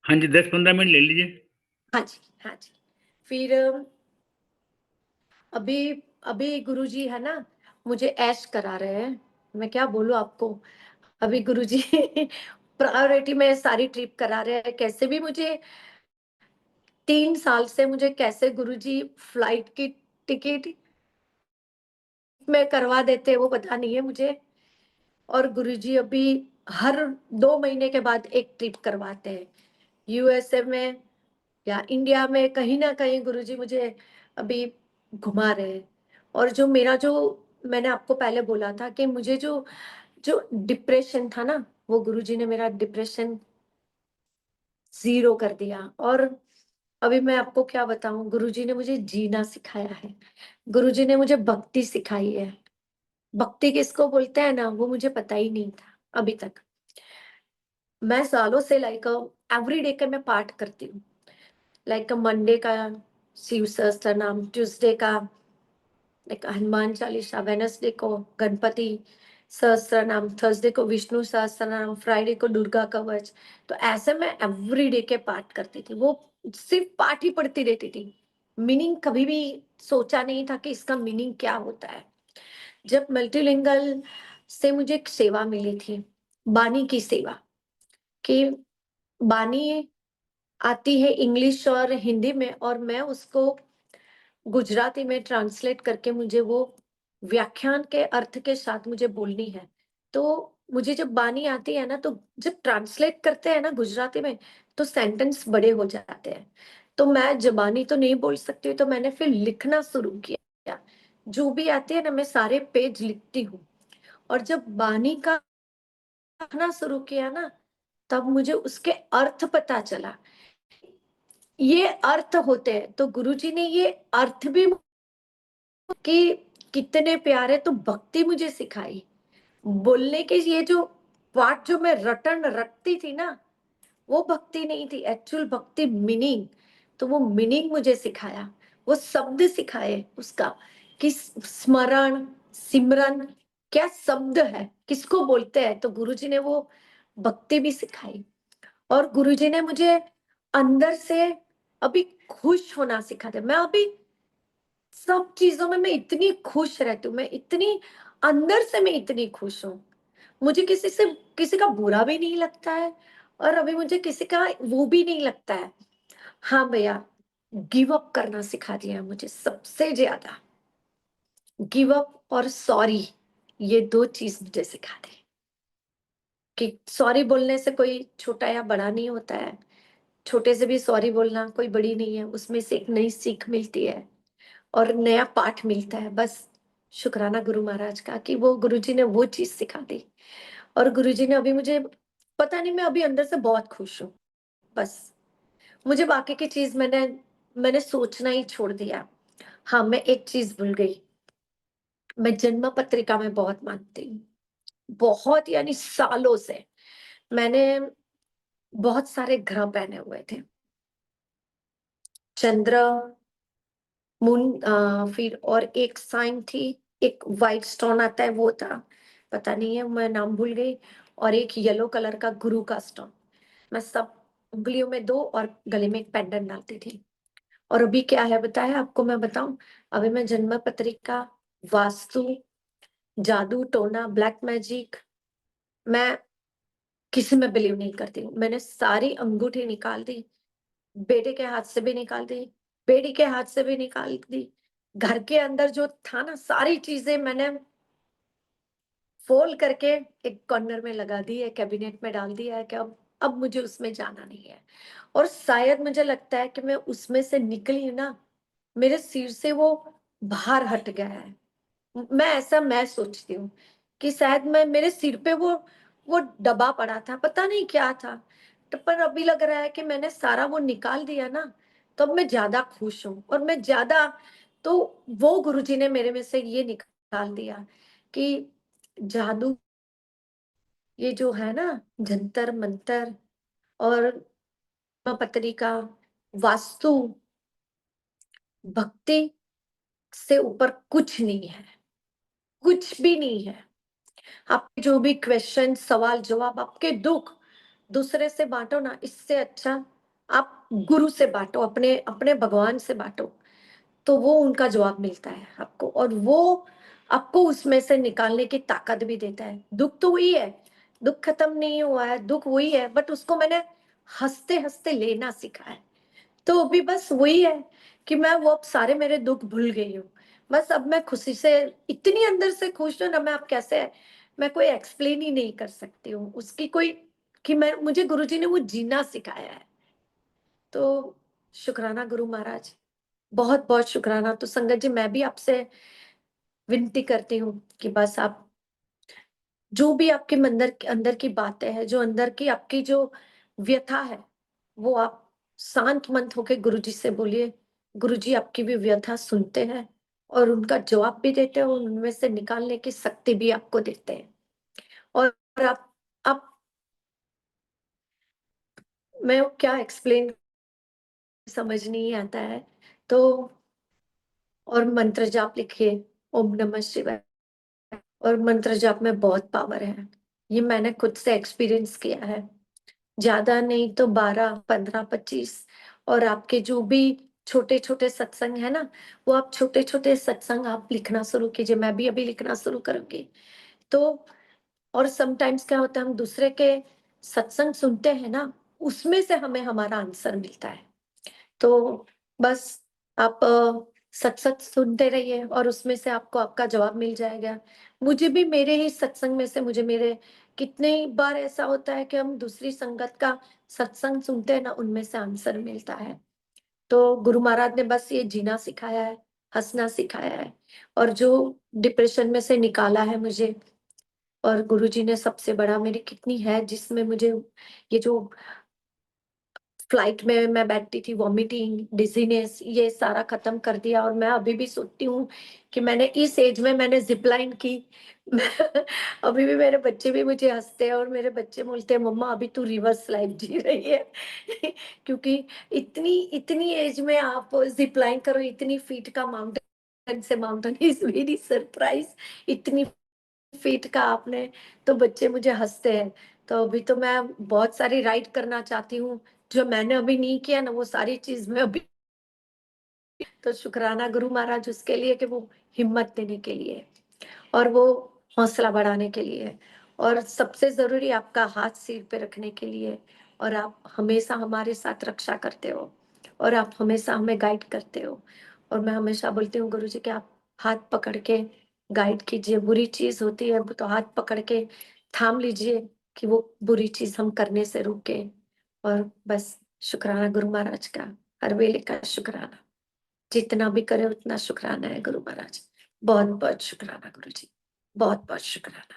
हाँ जी, 10-15 मिनट ले लीजिए। हाँ जी, हाँ जी। फिर अभी अभी गुरुजी है ना, मुझे ऐश करा रहे हैं। मैं क्या बोलूं आपको, अभी गुरुजी प्रायोरिटी में सारी ट्रिप करा रहे हैं। कैसे भी मुझे 3 साल से मुझे कैसे गुरुजी फ्लाइट की टिकट में करवा देते हैं, वो पता नहीं है मुझे। और गुरुजी अभी हर 2 महीने के बाद एक ट्रिप करवाते हैं, यूएसए में या इंडिया में, कहीं ना कहीं गुरुजी मुझे अभी घुमा रहे हैं। और जो मेरा जो मैंने आपको पहले बोला था कि मुझे जो जो डिप्रेशन था ना, वो गुरुजी ने मेरा डिप्रेशन जीरो कर दिया। और अभी मैं आपको क्या बताऊं, गुरुजी ने मुझे जीना सिखाया है, गुरुजी ने मुझे भक्ति सिखाई है। भक्ति किसको बोलते हैं ना, वो मुझे पता ही नहीं था अभी तक। मैं सालों से लाइक एवरी डे का मैं पाठ करती हूँ। लाइक मंडे का शिव सहस्त्र नाम, ट्यूसडे का लाइक हनुमान चालीसा, वेनसडे को गणपति सहस्त्र नाम, थर्सडे को विष्णु सहस्त्र नाम, फ्राइडे को दुर्गा कवच। तो ऐसे मैं एवरी डे के पाठ करती थी, वो सिर्फ पाठ ही पढ़ती रहती थी। मीनिंग कभी भी सोचा नहीं था कि इसका मीनिंग क्या होता है। जब मल्टीलिंगल से मुझे एक सेवा मिली थी, बानी की सेवा, कि बानी आती है इंग्लिश और हिंदी में, और मैं उसको गुजराती में ट्रांसलेट करके मुझे वो व्याख्यान के अर्थ के साथ मुझे बोलनी है। तो मुझे जब बानी आती है ना, तो जब ट्रांसलेट करते हैं ना गुजराती में, तो सेंटेंस बड़े हो जाते हैं। तो मैं जबानी तो नहीं बोल सकती, तो मैंने फिर लिखना शुरू किया। जो भी आते हैं ना, मैं सारे पेज लिखती हूँ। और जब बानी का लिखना शुरू किया ना, तब मुझे उसके अर्थ पता चला। ये अर्थ होते हैं, तो गुरुजी ने ये अर्थ भी कि कितने प्यारे, तो भक्ति मुझे सिखाई। बोलने के ये जो पाठ जो मैं रटन रटती थी ना, वो भक्ति नहीं थी, एक्चुअल भक्ति मीनिंग। तो वो मीनिंग मुझे सिखाया, वो शब्द सिखाए उसका, कि स्मरण सिमरन क्या शब्द है, किसको बोलते हैं। तो गुरुजी ने वो भक्ति भी सिखाई। और गुरुजी ने मुझे अंदर से अभी खुश होना सिखा दिया। मैं अभी सब चीजों में मैं इतनी खुश रहती हूँ, मैं इतनी अंदर से मैं इतनी खुश हूँ। मुझे किसी का बुरा भी नहीं लगता है, और अभी मुझे किसी का वो भी नहीं लगता है। हाँ भैया, गिव अप करना सिखा दिया है मुझे सबसे ज्यादा। गिव अप और सॉरी, ये 2 चीज मुझे सिखा दी, कि सॉरी बोलने से कोई छोटा या बड़ा नहीं होता है। छोटे से भी सॉरी बोलना कोई बड़ी नहीं है, उसमें से एक नई सीख मिलती है और नया पाठ मिलता है। बस शुक्राना गुरु महाराज का कि वो गुरुजी ने वो चीज सिखा दी। और गुरुजी ने अभी मुझे, पता नहीं, मैं अभी अंदर से बहुत खुश हूँ। बस मुझे बाकी की चीज मैंने सोचना ही छोड़ दिया। हाँ, मैं एक चीज भूल गई, मैं जन्म पत्रिका में बहुत मानती हूँ, बहुत, यानी सालों से मैंने बहुत सारे ग्रह पहने हुए थे, चंद्र, मून, फिर और एक साइन थी, एक व्हाइट स्टोन आता है वो था, पता नहीं है, मैं नाम भूल गई। और एक येलो कलर का गुरु का स्टोन। मैं सब उंगलियों में 2 और गले में एक पेंडेंट डालती थी। और अभी क्या है बताया आपको, मैं बताऊं, अभी मैं जन्म पत्रिका, वास्तु, जादू टोना, ब्लैक मैजिक, मैं किसी में बिलीव नहीं करती हूँ। मैंने सारी अंगूठी निकाल दी, बेटे के हाथ से भी निकाल दी, बेटी के हाथ से भी निकाल दी। घर के अंदर जो था ना, सारी चीजें मैंने फोल्ड करके एक कॉर्नर में लगा दी है, कैबिनेट में डाल दिया है, कि अब मुझे उसमें जाना नहीं है। और शायद मुझे लगता है कि मैं उसमें से निकली ना, मेरे सिर से वो बाहर हट गया है। मैं सोचती हूँ कि शायद मैं, मेरे सिर पे वो वो डब्बा पड़ा था, पता नहीं क्या था। तो पर अभी लग रहा है कि मैंने सारा वो निकाल दिया ना, तो अब मैं ज़्यादा खुश हूँ और मैं ज़्यादा, तो वो गुरुजी ने मेरे में से ये निकाल दिया कि जादू, ये जो है ना, जंतर-मंतर और पत्रिका, वास्तु, भक्ति से ऊपर कुछ नहीं है, कुछ भी नहीं है। आपके जो भी क्वेश्चन, सवाल, जवाब, आपके दुःख दूसरे से बाँटो ना, इससे अच्छा आप गुरु से बाँटो, अपने अपने भगवान से बाँटो, तो वो उनका जवाब मिलता है आपको और वो आपको उसमें से निकालने की ताकत भी देता है। दुःख तो वही है, दुःख खत्म नहीं हुआ है, दुःख वही है, बट उसको मैंने हँसते-हँसते लेना सीखा है। तो अभी बस वही है कि मैं वो अब सारे मेरे दुःख भूल गई हूँ। बस अब मैं खुशी से इतनी अंदर से खुश हूँ ना, मैं अब कैसे, मैं कोई एक्सप्लेन ही नहीं कर सकती हूँ। उसकी कोई, कि मैं, मुझे गुरुजी ने वो जीना सिखाया है। तो शुक्राना गुरु महाराज, बहुत-बहुत शुक्राना। तो संगत जी, मैं भी आपसे विनती करती हूँ कि बस आप जो भी आपके अंदर अंदर की बातें हैं, जो अंदर की आपकी जो व्यथा है, वो आप शांत मन होके गुरुजी से बोलिए। गुरुजी आपकी भी व्यथा सुनते हैं और उनका जवाब भी देते हैं और उनमें से निकालने की शक्ति भी आपको देते हैं। और आप मैं क्या एक्सप्लेन, समझ नहीं आता है। तो और मंत्र जाप लिखिए, ओम नमः शिवाय, और मंत्र जाप में बहुत पावर है। ये मैंने खुद से एक्सपीरियंस किया है। ज़्यादा नहीं तो 12, 15, 25, और आपके जो भी छोटे-छोटे सत्संग है ना, वो आप छोटे-छोटे सत्संग आप लिखना शुरू कीजिए। मैं भी अभी लिखना शुरू करूँगी। तो और समटाइम्स क्या होता है, हम दूसरे के सत्संग सुनते हैं ना, उसमें से हमें हमारा आंसर मिलता है। तो बस आप सत्संग सुनते रहिए और उसमें से आपको आपका जवाब मिल जाएगा। मुझे भी मेरे ही सत्संग में से, मुझे मेरे कितने ही बार ऐसा होता है कि हम दूसरी संगत का सत्संग सुनते हैं ना, उनमें से आंसर मिलता है। तो गुरु महाराज ने बस ये जीना सिखाया है, हँसना सिखाया है और जो डिप्रेशन में से निकाला है मुझे, और गुरुजी ने सबसे बड़ा मेरी किडनी है जिसमें मुझे ये जो फ्लाइट में मैं बैठती थी, वॉमिटिंग, डिजीनेस, ये सारा खत्म कर दिया। और मैं अभी भी सोचती हूँ कि मैंने इस एज में मैंने जिप लाइन की। अभी भी मेरे बच्चे भी मुझे हंसते हैं और मेरे बच्चे बोलते हैं, मम्मा अभी तू रिवर्स लाइफ जी रही है। क्योंकि इतनी इतनी एज में आप जिप लाइन करो, इतनी फीट का माउंटेन से माउंटेन, इज वेरी सरप्राइज, इतनी फीट का आपने। तो बच्चे मुझे हंसते हैं। तो अभी तो मैं बहुत सारी राइड करना चाहती हूँ, जो मैंने अभी नहीं किया ना, वो सारी चीज मैं अभी। तो शुक्राना गुरु महाराज उसके लिए कि वो हिम्मत देने के लिए और वो हौसला बढ़ाने के लिए, और सबसे जरूरी आपका हाथ सिर पे रखने के लिए। और आप हमेशा हमारे साथ रक्षा करते हो और आप हमेशा हमें गाइड करते हो। और मैं हमेशा बोलती हूँ गुरु जी कि आप हाथ पकड़ के गाइड कीजिए। बुरी चीज होती है तो हाथ पकड़ के थाम लीजिए कि वो बुरी चीज हम करने से रुके। और बस शुक्राना गुरु महाराज का, हर वेले का शुक्राना। जितना भी करे उतना शुक्राना है गुरु महाराज। बहुत बहुत शुक्राना गुरु जी, बहुत बहुत शुक्राना।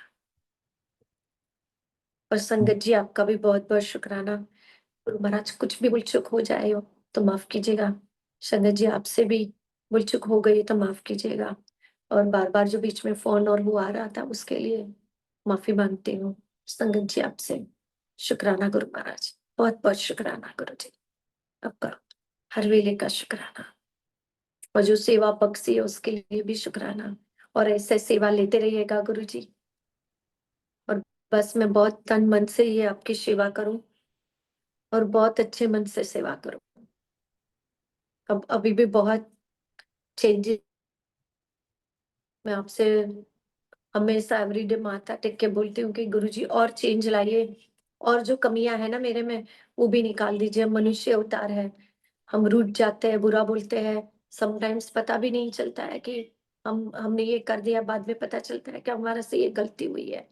और संगत जी, आपका भी बहुत बहुत शुक्राना। गुरु महाराज, कुछ भी भूल चूक हो जाए हो तो माफ कीजिएगा। संगत जी, आपसे भी भूल चूक हो गई तो माफ कीजिएगा। और बार बार जो बीच में फोन और वो आ रहा था उसके लिए माफी मांगती हूँ। संगत जी, आपसे शुक्राना गुरु महाराज, बहुत बहुत शुक्राना गुरु जी आपका, हर वेले का शुक्राना। और जो सेवा बख्शी है उसके लिए भी शुक्राना। और ऐसे सेवा लेते रहिएगा गुरु जी। और बस मैं बहुत तन मन से ये आपकी सेवा करूं और बहुत अच्छे मन से सेवा करूं। अब अभी भी बहुत चेंजेस, मैं आपसे हमेशा एवरीडे माथा टेक के बोलती हूँ कि गुरुजी और चेंज लाइए, और जो कमियां है ना मेरे में वो भी निकाल दीजिए। हम मनुष्य अवतार है, हम रूठ जाते हैं, बुरा बोलते हैं, समटाइम्स पता भी नहीं चलता है कि हमने ये कर दिया, बाद में पता चलता है कि हमारे से ये गलती हुई है।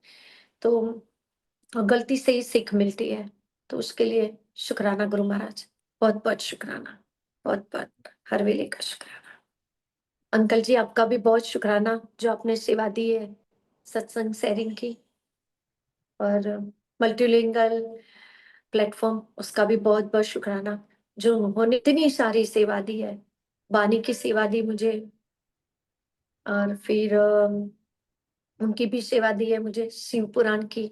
तो गलती से ही सीख मिलती है। तो उसके लिए शुक्राना गुरु महाराज, बहुत बहुत शुक्राना, बहुत बहुत हर वेले का शुक्राना। अंकल जी, आपका भी बहुत शुक्राना जो आपने सेवा दी है, सत्संग शेयरिंग की। और मल्टीलिंगुअल प्लेटफॉर्म उसका भी बहुत बहुत शुक्राना, जो उन्होंने इतनी सारी सेवा दी है। बानी की सेवा दी मुझे, और फिर उनकी भी सेवा दी है मुझे, शिव पुराण की,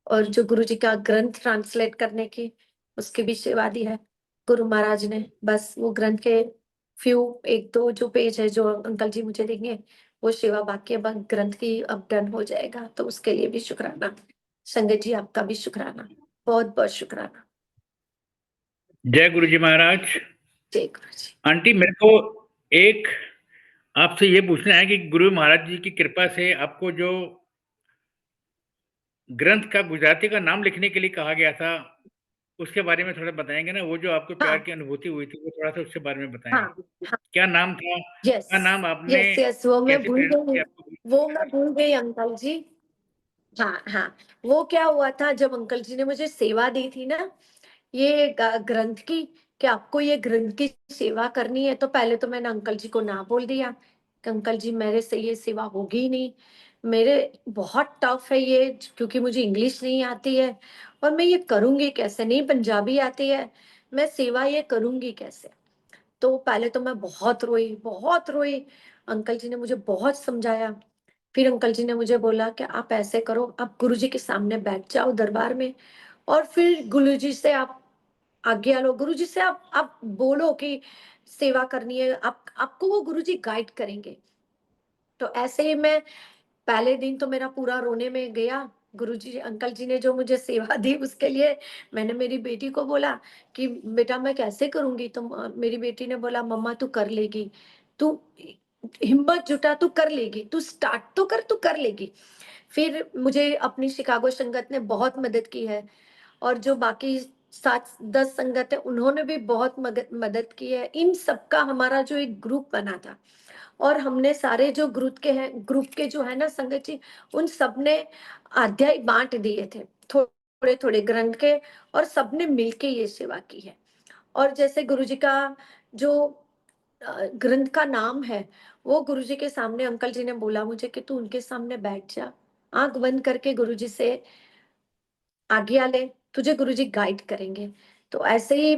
और जो गुरु जी का ग्रंथ ट्रांसलेट करने की, उसकी भी सेवा दी है गुरु महाराज ने। बस वो ग्रंथ के एक दो जो पेज है जो अंकल जी मुझे देंगे, वो सेवा बाकी है, बस ग्रंथ की अब डन हो जाएगा, तो उसके लिए भी शुक्राना। संगत जी आपका भी शुक्राना, बहुत बहुत शुक्राना। जय गुरु जी महाराज। जय गुरु जी। आंटी, मेरे को एक आपसे ये पूछना है कि गुरु महाराज जी की कृपा से आपको जो ग्रंथ का गुजराती का नाम लिखने के लिए कहा गया था, उसके बारे में थोड़ा बताएंगे ना? वो जो आपको प्यार हाँ की अनुभूति हुई थी, वो थोड़ा सा उसके बारे में बताएं। हाँ हाँ। क्या नाम था? यस क्या नाम आपने, यस यस, वो मैं कैसे भूल प्रेरणा गई, थी आपको? वो मैं भूल गई अंकल जी। हाँ हाँ, वो क्या हुआ था जब अंकल जी ने मुझे सेवा दी थी ना, ये ग्रंथ की, कि आपको ये ग्रंथ की सेवा करनी है, तो पहले तो मैंने अंकल जी को ना बोल दिया कि अंकल जी मेरे से ये सेवा होगी ही नहीं, मेरे बहुत टफ है ये, क्योंकि मुझे इंग्लिश नहीं आती है, और मैं ये करूंगी कैसे, नहीं पंजाबी आती है, मैं सेवा ये करूंगी कैसे। तो पहले तो मैं बहुत रोई, बहुत रोई। अंकल जी ने मुझे बहुत समझाया। फिर अंकल जी ने मुझे बोला कि आप ऐसे करो, आप गुरु जी के सामने बैठ जाओ दरबार में, और फिर गुरु जी से आप आज्ञा लो, गुरु जी से आप बोलो कि सेवा करनी है, आप आपको वो गुरु जी गाइड करेंगे। तो ऐसे ही मैं, पहले दिन तो मेरा पूरा रोने में गया। गुरुजी अंकल जी ने जो मुझे सेवा दी उसके लिए मैंने मेरी बेटी को बोला कि बेटा मैं कैसे करूंगी, तो मेरी बेटी ने बोला मम्मा तू कर लेगी, तू हिम्मत जुटा, तू कर लेगी, तू स्टार्ट तो कर, तू कर लेगी। फिर मुझे अपनी शिकागो संगत ने बहुत मदद की है, और जो बाकी 7-10 संगत है उन्होंने भी बहुत मदद मदद की है। इन सबका हमारा जो एक ग्रुप बना था, और हमने सारे जो ग्रुप के जो है ना संगत जी, उन सब ने अध्याय बांट दिए थे थोड़े थोड़े ग्रंथ के, और सबने मिलके ये सेवा की है। और जैसे गुरु जी का जो ग्रंथ का नाम है, वो गुरु जी के सामने अंकल जी ने बोला मुझे कि तू उनके सामने बैठ जा, आंख बंद करके गुरु जी से आज्ञा ले, तुझे गुरु जी गाइड करेंगे। तो ऐसे ही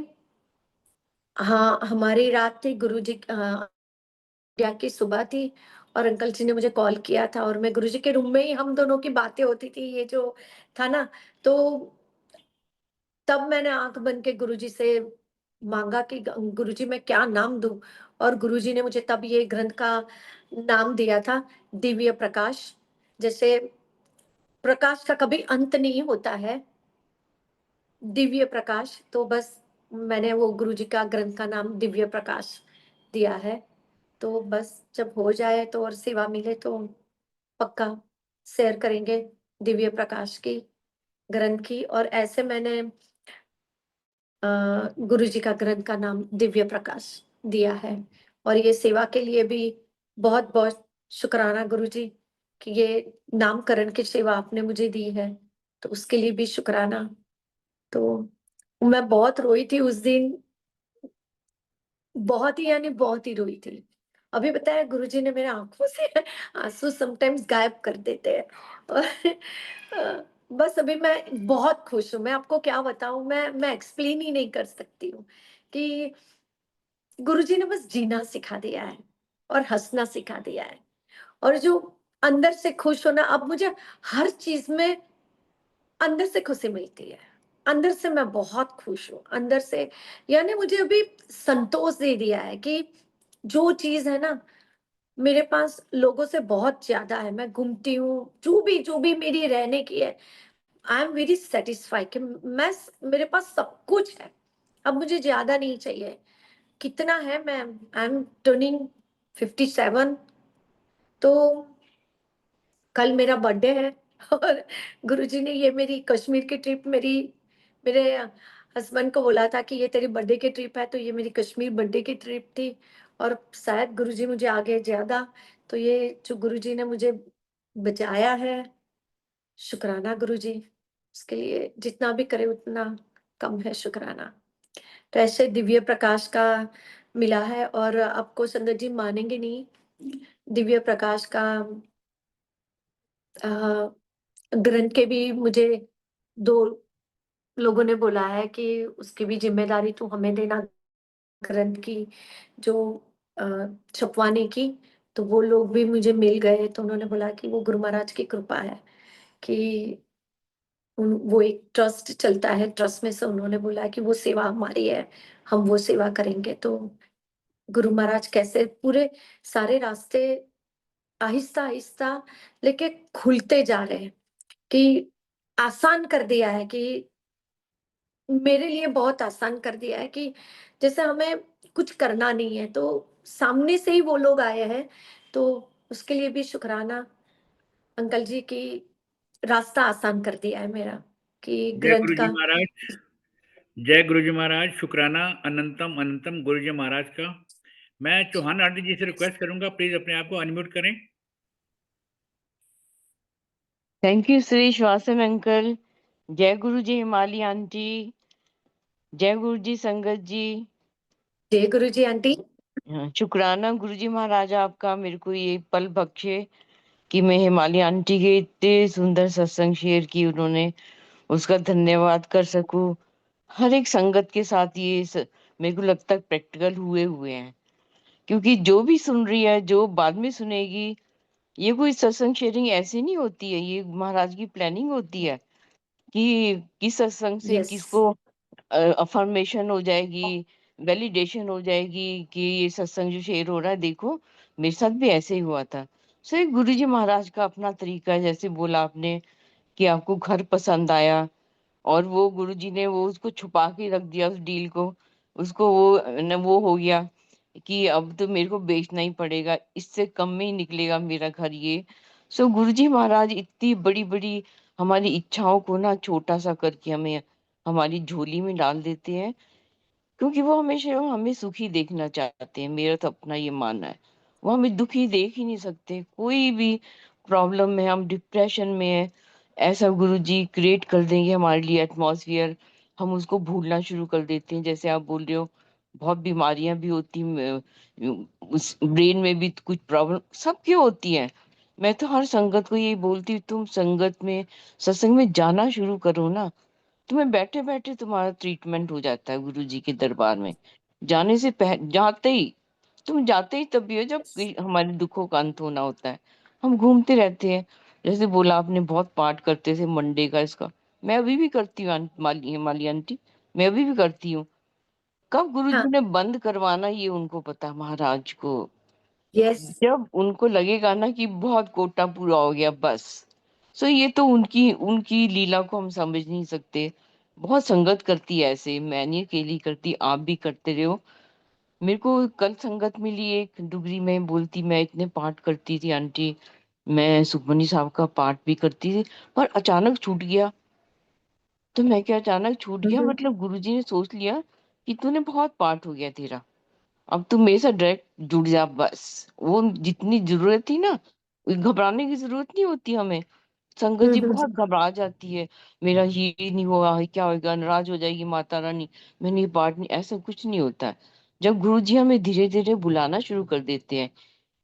हाँ, हमारी रात थी, गुरु जी की सुबह थी, और अंकल जी ने मुझे कॉल किया था, और मैं गुरुजी के रूम में ही हम दोनों की बातें होती थी, ये जो था ना, तो तब मैंने आंख बंद के गुरुजी से मांगा कि गुरुजी मैं क्या नाम दूं, और गुरुजी ने मुझे तब ये ग्रंथ का नाम दिया था, दिव्य प्रकाश। जैसे प्रकाश का कभी अंत नहीं होता है, दिव्य प्रकाश, तो बस मैंने वो गुरुजी का ग्रंथ का नाम दिव्य प्रकाश दिया है। तो बस जब हो जाए तो और सेवा मिले तो पक्का शेयर करेंगे दिव्य प्रकाश की ग्रंथ की। और ऐसे मैंने गुरु जी का ग्रंथ का नाम दिव्य प्रकाश दिया है, और ये सेवा के लिए भी बहुत बहुत शुक्राना गुरु जी, कि ये नामकरण की सेवा आपने मुझे दी है, तो उसके लिए भी शुक्राना। तो मैं बहुत रोई थी उस दिन, बहुत ही यानी बहुत ही रोई थी। अभी पता है गुरुजी ने मेरे आँखों से आँसू समटाइम्स गायब कर देते हैं, और बस अभी मैं बहुत खुश हूँ। मैं आपको क्या बताऊँ, मैं एक्सप्लेन ही नहीं कर सकती हूँ कि गुरुजी ने बस जीना सिखा दिया है, और हँसना सिखा दिया है, और जो अंदर से खुश होना, अब मुझे हर चीज़ में अंदर से खुशी मिलती है। अंदर से मैं बहुत खुश हूँ, अंदर से, यानी मुझे अभी संतोष दे दिया है कि जो चीज़ है ना, मेरे पास लोगों से बहुत ज़्यादा है। मैं घूमती हूँ, जो भी मेरी रहने की है, आई एम वेरी सैटिस्फाइड कि मेरे पास सब कुछ है। अब मुझे ज़्यादा नहीं चाहिए। कितना है, मैं आई एम टर्निंग 57, तो कल मेरा बर्थडे है, और गुरुजी ने ये मेरी कश्मीर की ट्रिप, मेरे हस्बैंड को बोला था कि ये तेरी बर्थडे की ट्रिप है, तो ये मेरी कश्मीर बर्थडे की ट्रिप थी, और शायद गुरुजी मुझे आगे ज्यादा, तो ये जो गुरुजी ने मुझे बचाया है, शुक्राना गुरुजी, उसके लिए जितना भी करे उतना कम है, शुक्राना। तो ऐसे दिव्य प्रकाश का मिला है, और आपको संगत जी मानेंगे नहीं, दिव्य प्रकाश का ग्रंथ के भी मुझे दो लोगों ने बोला है कि उसकी भी जिम्मेदारी तू हमें देना, ग्रंथ की जो अ, छपवाने की। तो वो लोग भी मुझे मिल गए, तो उन्होंने बोला कि वो गुरु महाराज की कृपा है कि वो एक ट्रस्ट चलता है, ट्रस्ट में से उन्होंने बोला कि वो सेवा हमारी है, हम वो सेवा करेंगे। तो गुरु महाराज कैसे पूरे सारे रास्ते आहिस्ता आहिस्ता लेके खुलते जा रहे हैं, कि आसान कर दिया है, कि मेरे लिए बहुत आसान कर दिया है कि जैसे हमें कुछ करना नहीं है, तो सामने से ही वो लोग आए हैं। तो उसके लिए भी शुक्राना अंकल जी की, रास्ता आसान कर दिया है मेरा, कि जय ग्रंथ गुरु जी का। महाराज। जय गुरु जी महाराज। शुक्राना अनंतम अनंतम गुरु जी महाराज का। मैं चौहान आंटी जी से रिक्वेस्ट करूंगा, प्लीज अपने आप को अनम्यूट करें। Thank you Shri Shwasam uncle. जय गुरु जी हिमाली आंटी। जय गुरु जी संगत जी। जय गुरु जी आंटी। शुक्राना गुरु जी महाराज आपका मेरे को ये पल बख्शे कि मैं हिमाली आंटी के इतने सुंदर सत्संग शेयर की उन्होंने, उसका धन्यवाद कर सकूं। हर एक संगत के साथ मेरे को लगता है प्रैक्टिकल हुए हुए हैं, क्योंकि जो भी सुन रही है, जो बाद में सुनेगी, ये कोई सत्संग शेयरिंग ऐसी नहीं होती है, ये महाराज की प्लानिंग होती है कि किस सत्संग से यस। किसको अफर्मेशन हो जाएगी, वैलिडेशन हो जाएगी कि ये सत्संग जो शेयर हो रहा है, देखो मेरे साथ भी ऐसे ही हुआ था। सो एक गुरु जी महाराज का अपना तरीका है, जैसे बोला आपने कि आपको घर पसंद आया और वो गुरुजी ने वो उसको छुपा के रख दिया उस डील को, उसको वो हो गया कि अब तो मेरे को बेचना ही पड़ेगा, इससे कम में ही निकलेगा मेरा घर ये। सो गुरुजी महाराज इतनी बड़ी बड़ी हमारी इच्छाओं को ना छोटा सा करके हमें हमारी झोली में डाल देते हैं, क्योंकि वो हमेशा हमें सुखी देखना चाहते हैं। मेरा तो अपना ये मानना है, वो हमें दुखी देख ही नहीं सकते। कोई भी प्रॉब्लम में, हम डिप्रेशन में है, ऐसा गुरुजी क्रिएट कर देंगे हमारे लिए एटमॉस्फेयर, हम उसको भूलना शुरू कर देते हैं। जैसे आप बोल रहे हो, बहुत बीमारियां भी होती उस ब्रेन में भी कुछ प्रॉब्लम सबकी होती है। मैं तो हर संगत को यही बोलती हूँ, तुम संगत में सत्संग में जाना शुरू करो ना, तुम्हें बैठे बैठे तुम्हारा ट्रीटमेंट हो जाता है गुरु जी के दरबार में। जाते ही, तुम जाते ही तभी हो जब हमारे दुखों का अंत होना होता है। हम घूमते रहते हैं, जैसे बोला आपने बहुत पाठ करते थे मंडे का, इसका मैं अभी भी करती हूँ माली आंटी, मैं अभी भी करती हूँ। कब गुरु हाँ। जी ने बंद करवाना ये उनको पता, महाराज को। यस। जब उनको लगेगा ना कि बहुत कोटा पूरा हो गया बस। सो ये तो उनकी उनकी लीला को हम समझ नहीं सकते। बहुत संगत करती है ऐसे, मैं नहीं अकेली करती, आप भी करते रहो। मेरे को कल संगत मिली एक डुगरी में, बोलती मैं इतने पाठ करती थी आंटी, मैं सुखमनी साहब का पाठ भी करती थी, पर अचानक छूट गया। तो मैं क्या, अचानक छूट गया हम्म। मतलब गुरुजी ने सोच लिया कि तूने बहुत पाठ हो गया तेरा, अब तू मेरे साथ डायरेक्ट जुड़ जा बस। वो जितनी जरूरत थी ना, घबराने की जरूरत नहीं होती हमें। संगत जी बहुत हम्म। घबरा जाती है, मेरा ये नहीं हुआ, क्या होगा, नाराज हो जाएगी माता रानी, मैंने ये पाठ नहीं, ऐसा कुछ नहीं होता है। जब गुरु जी हमें धीरे धीरे बुलाना शुरू कर देते हैं,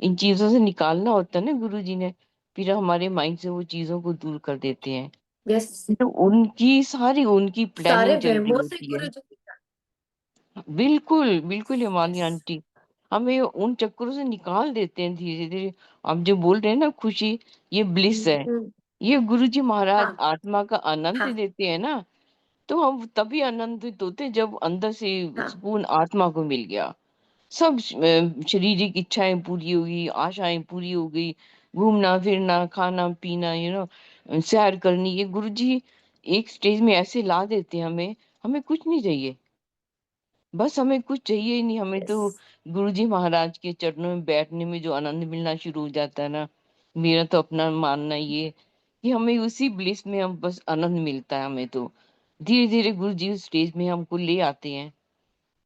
इन चीजों से निकालना होता है ना गुरु जी ने, फिर हमारे माइंड से वो चीजों को दूर कर देते हैं। यस। तो उनकी सारी उनकी सारे प्लानिंग चल रही वहमों से होती है। गुरु जी। बिल्कुल बिल्कुल हिमालय यस। आंटी, हमें उन चक्करों से निकाल देते हैं धीरे धीरे। आप जो बोल रहे हैं ना खुशी, ये ब्लिस है, हम्म। ये गुरुजी महाराज हाँ। आत्मा का आनंद हाँ। देते हैं ना। तो हम तभी आनंदित होते हैं जब अंदर से हाँ। सुकून आत्मा को मिल गया। सब शारीरिक इच्छाएं पूरी हो गई, आशाएं पूरी हो गई, घूमना फिरना खाना पीना, सैर करनी, ये गुरुजी एक स्टेज में ऐसे ला देते हैं हमें, हमें कुछ नहीं चाहिए, बस हमें कुछ चाहिए ही नहीं। हमें यस। तो गुरुजी महाराज के चरणों में बैठने में जो आनंद मिलना शुरू हो जाता है ना, मेरा तो अपना मानना ये कि हमें उसी ब्लिस में हम बस आनंद मिलता है। हमें तो धीरे धीरे गुरु जी उस स्टेज में हमको ले आते हैं।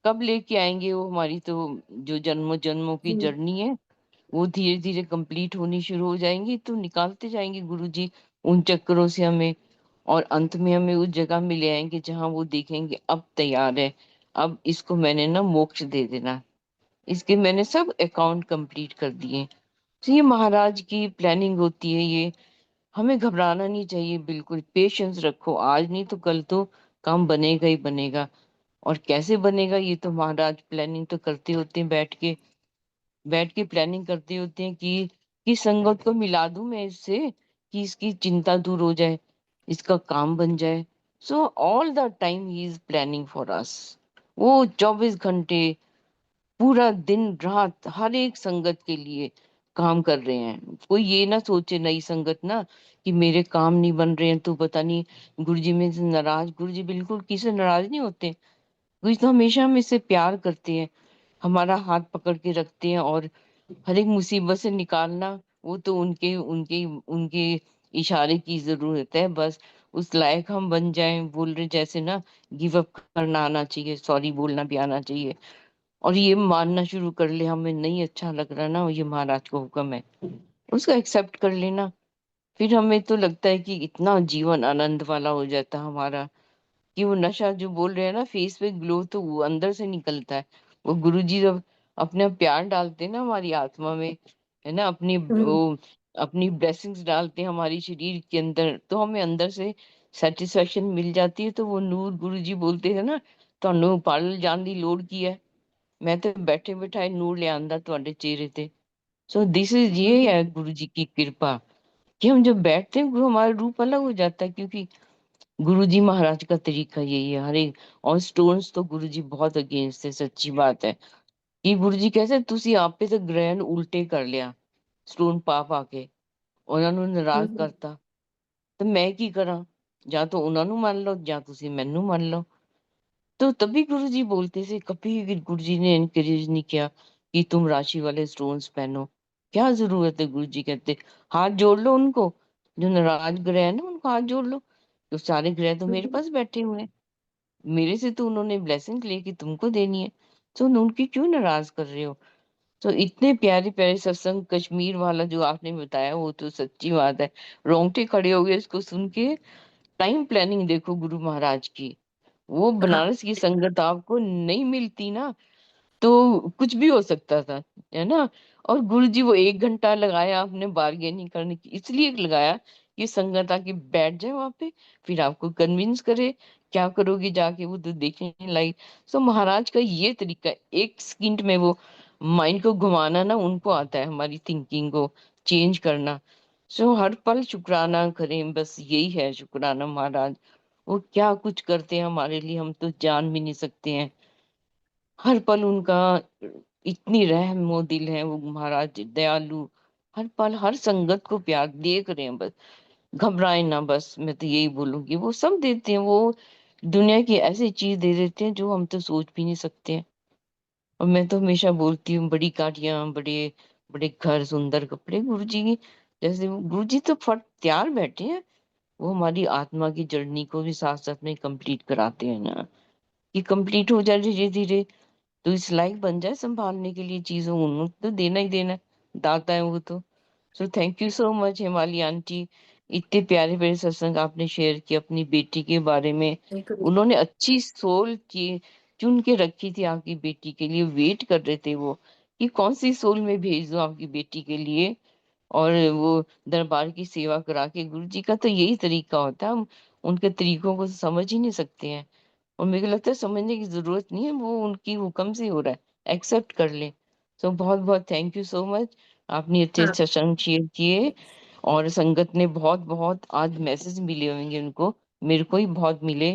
कब लेके आएंगे वो, हमारी तो जो जन्मों जन्मों की हम्म। जर्नी है वो धीरे धीरे कंप्लीट होनी शुरू हो जाएंगी, तो निकालते जाएंगे गुरु जी उन चक्करों से हमें, और अंत में हमें उस जगह में ले आएंगे जहां वो देखेंगे अब तैयार है, अब इसको मैंने ना मोक्ष दे देना, इसके मैंने सब अकाउंट कंप्लीट कर दिए। तो ये महाराज की प्लानिंग होती है, ये हमें घबराना नहीं चाहिए, बिल्कुल पेशेंस रखो, आज नहीं तो कल तो काम बनेगा ही बनेगा। और कैसे बनेगा ये तो महाराज प्लानिंग तो करते होते हैं, बैठ के प्लानिंग करते होते हैं कि संगत को मिला दूं मैं इससे, कि इसकी चिंता दूर हो जाए, इसका काम बन जाए। So all the time he is planning for us. वो 24 घंटे पूरा दिन रात हर एक संगत के लिए काम कर रहे हैं। कोई ये ना सोचे नई संगत ना कि मेरे काम नहीं बन रहे हैं तो पता नहीं गुरुजी में से नाराज। गुरुजी बिल्कुल किसी से नाराज नहीं होते। गुरुजी तो हमेशा हमें से प्यार करते हैं, हमारा हाथ पकड़ के रखते हैं। और हर एक मुसीबत से निकालना वो तो उनके उनके उनके इशारे की जरूरत है। बस उस लायक हम बन जाएं, बोल रहे जैसे ना, गिव अप करना आना चाहिए, सॉरी बोलना भी आना चाहिए, और ये मानना शुरू कर ले हमें नहीं अच्छा लग रहा ना, ये महाराज का हुक्म है, उसको एक्सेप्ट कर लेना। फिर हमें तो लगता है कि इतना जीवन आनंद वाला हो जाता है हमारा, कि वो नशा जो बोल रहे हैं ना, फेस पे ग्लो, तो वो अंदर से निकलता है। वो गुरुजी जब अपने प्यार डालते हैं ना हमारी आत्मा में, है ना, हम्म, अपनी ब्लेसिंग्स डालते हैं हमारी शरीर के अंदर, तो हमें अंदर से सेटिस्फेक्शन मिल जाती है। तो वो नूर गुरुजी बोलते हैं ना, ਤੁਹਾਨੂੰ ਪਾਲ ਜਾਣ ਦੀ ਲੋੜ ਕੀ ਹੈ, मैं तो बैठे बिठाए नूर ले आंदा ਤੁਹਾਡੇ चेहरे ते। सो दिस इज, ये हम्म, है गुरु जी की कृपा, कि हम जब बैठते हैं गुरु हमारा रूप अलग हो जाता है, क्योंकि गुरु जी महाराज का तरीका यही है हर एक। और स्टोन्स तो गुरु जी बहुत अगेंस्ट है, सच्ची बात है। कि ਗੁਰੂ ਜੀ ਕਹਿੰਦੇ ਤੁਸੀਂ ਆਪੇ ਤੇ ਗ੍ਰਹਿਣ ਉਲਟੇ ਕਰ ਲਿਆ, ਸਟੋਨ ਪਾ ਪਾ ਕੇ ਉਹਨਾਂ ਨੂੰ ਨਾਰਾਜ਼ हम्म, ਕਰਤਾ, ਤੇ ਮੈਂ ਕੀ ਕਰਾਂ, ਜਾਂ ਤਾਂ ਉਹਨਾਂ ਨੂੰ ਮੰਨ ਲਓ ਜਾਂ ਤੁਸੀਂ ਮੈਨੂੰ ਮੰਨ ਲਓ। तो तभी गुरु जी बोलते थे, कभी भी गुरु जी ने इनकरेज नहीं किया कि तुम राशि वाले स्टोन्स पहनो। क्या जरूरत है, गुरु जी कहते हाथ जोड़ लो उनको, जो नाराज ग्रह है ना उनको हाथ जोड़ लो, तो सारे ग्रह तो मेरे हम्म, पास बैठे हुए हैं, मेरे से तो उन्होंने ब्लेसिंग लेके तुमको देनी है, तो उनकी क्यों नाराज कर रहे हो। तो इतने प्यारे प्यारे सत्संग, कश्मीर वाला जो आपने बताया वो तो सच्ची बात है, रोंगटे खड़े हो गए इसको सुन के। टाइम प्लानिंग देखो गुरु महाराज की, वो हाँ, बनारस की संगत आपको नहीं मिलती ना, तो कुछ भी हो सकता था, है ना। और गुरु जी वो 1 घंटा लगाया आपने बार्गेनिंग करने की, इसलिए लगाया कि संगत आके बैठ जाए वहां पे, फिर आपको कन्विंस करे। क्या करोगे जाके, वो तो देखने लायक। सो महाराज का ये तरीका है, 1 सेकंड में वो माइंड को घुमाना ना उनको आता है, हमारी थिंकिंग को चेंज करना। सो हर पल शुक्राना करें, बस यही है शुक्राना महाराज। वो क्या कुछ करते हैं हमारे लिए, हम तो जान भी नहीं सकते हैं। हर पल उनका इतनी रहम दिल है वो महाराज, दयालु, हर पल हर संगत को प्यार देख रहे हैं। बस घबराए ना, बस मैं तो यही बोलूंगी, वो सब देते हैं। वो दुनिया की ऐसी चीज दे देते हैं जो हम तो सोच भी नहीं सकते हैं। और मैं तो हमेशा बोलती हूँ, बड़ी गाड़ियां, बड़े बड़े घर, सुंदर कपड़े, गुरु जी की जैसे, वो गुरु जी तो फट तैयार बैठे हैं। वो हमारी आत्मा की जर्नी को भी साथ साथ में कंप्लीट कराते हैं ना, कि कंप्लीट हो जाए धीरे धीरे, तो इस लायक बन जाए संभालने के लिए चीजों, उन्होंने तो देना ही देना है, दाता है वो तो। सो थैंक यू सो मच हिमाली आंटी, इतने प्यारे प्यारे सत्संग आपने शेयर किया अपनी बेटी के बारे में। बिल्कुल। उन्होंने अच्छी सोल की चुन के रखी थी आपकी बेटी के लिए, वेट कर रहे थे वो कि कौन सी सोल में भेज दूं आपकी बेटी के लिए। और वो दरबार की सेवा करा के, गुरु जी का तो यही तरीका होता है, हम उनके तरीकों को समझ ही नहीं सकते हैं। और मेरे को लगता है समझने की जरूरत नहीं है, वो उनकी हुक्म से हो रहा है, एक्सेप्ट कर ले। सो बहुत बहुत थैंक यू सो मच, आपने अच्छे हाँ, सत्संग शेयर किए। और संगत ने बहुत बहुत आज मैसेज मिले होंगे उनको, मेरे को ही बहुत मिले।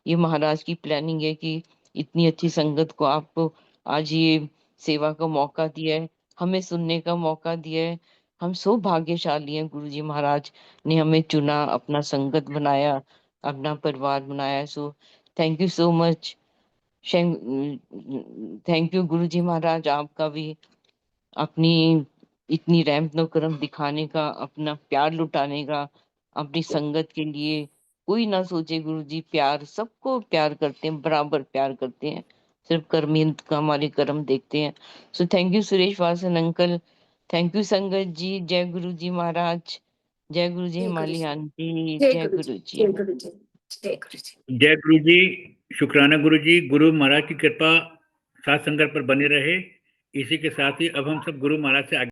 ये महाराज की प्लानिंग है कि इतनी अच्छी संगत को आपको आज ये सेवा का मौका दिया है, हमें सुनने का मौका दिया है। हम सो भाग्यशाली हैं, गुरु जी महाराज ने हमें चुना, अपना संगत बनाया, अपना परिवार बनाया। सो thank you so much. Thank you गुरु जी महाराज, आपका भी अपनी इतनी रहमत करम दिखाने का, अपना प्यार लुटाने का अपनी संगत के लिए। कोई ना सोचे, गुरु जी प्यार सबको प्यार करते हैं, बराबर प्यार करते हैं, सिर्फ कर्मियत का हमारे कर्म देखते हैं। So thank you Suresh Vasan uncle, thank you Sangat ji. जय गुरु जी महाराज, जय गुरु जी जय गुरु हिमालय जी, आंटी, जय जय गुरु जी, गुरु जय जी। गुरु जी, जय गुरु जी। जय गुरु जी, शुक्राना गुरु जी। गुरु महाराज की कृपा साथ संगत पर बनी रहे। इसी के साथ ही अब हम सब गुरु महाराज से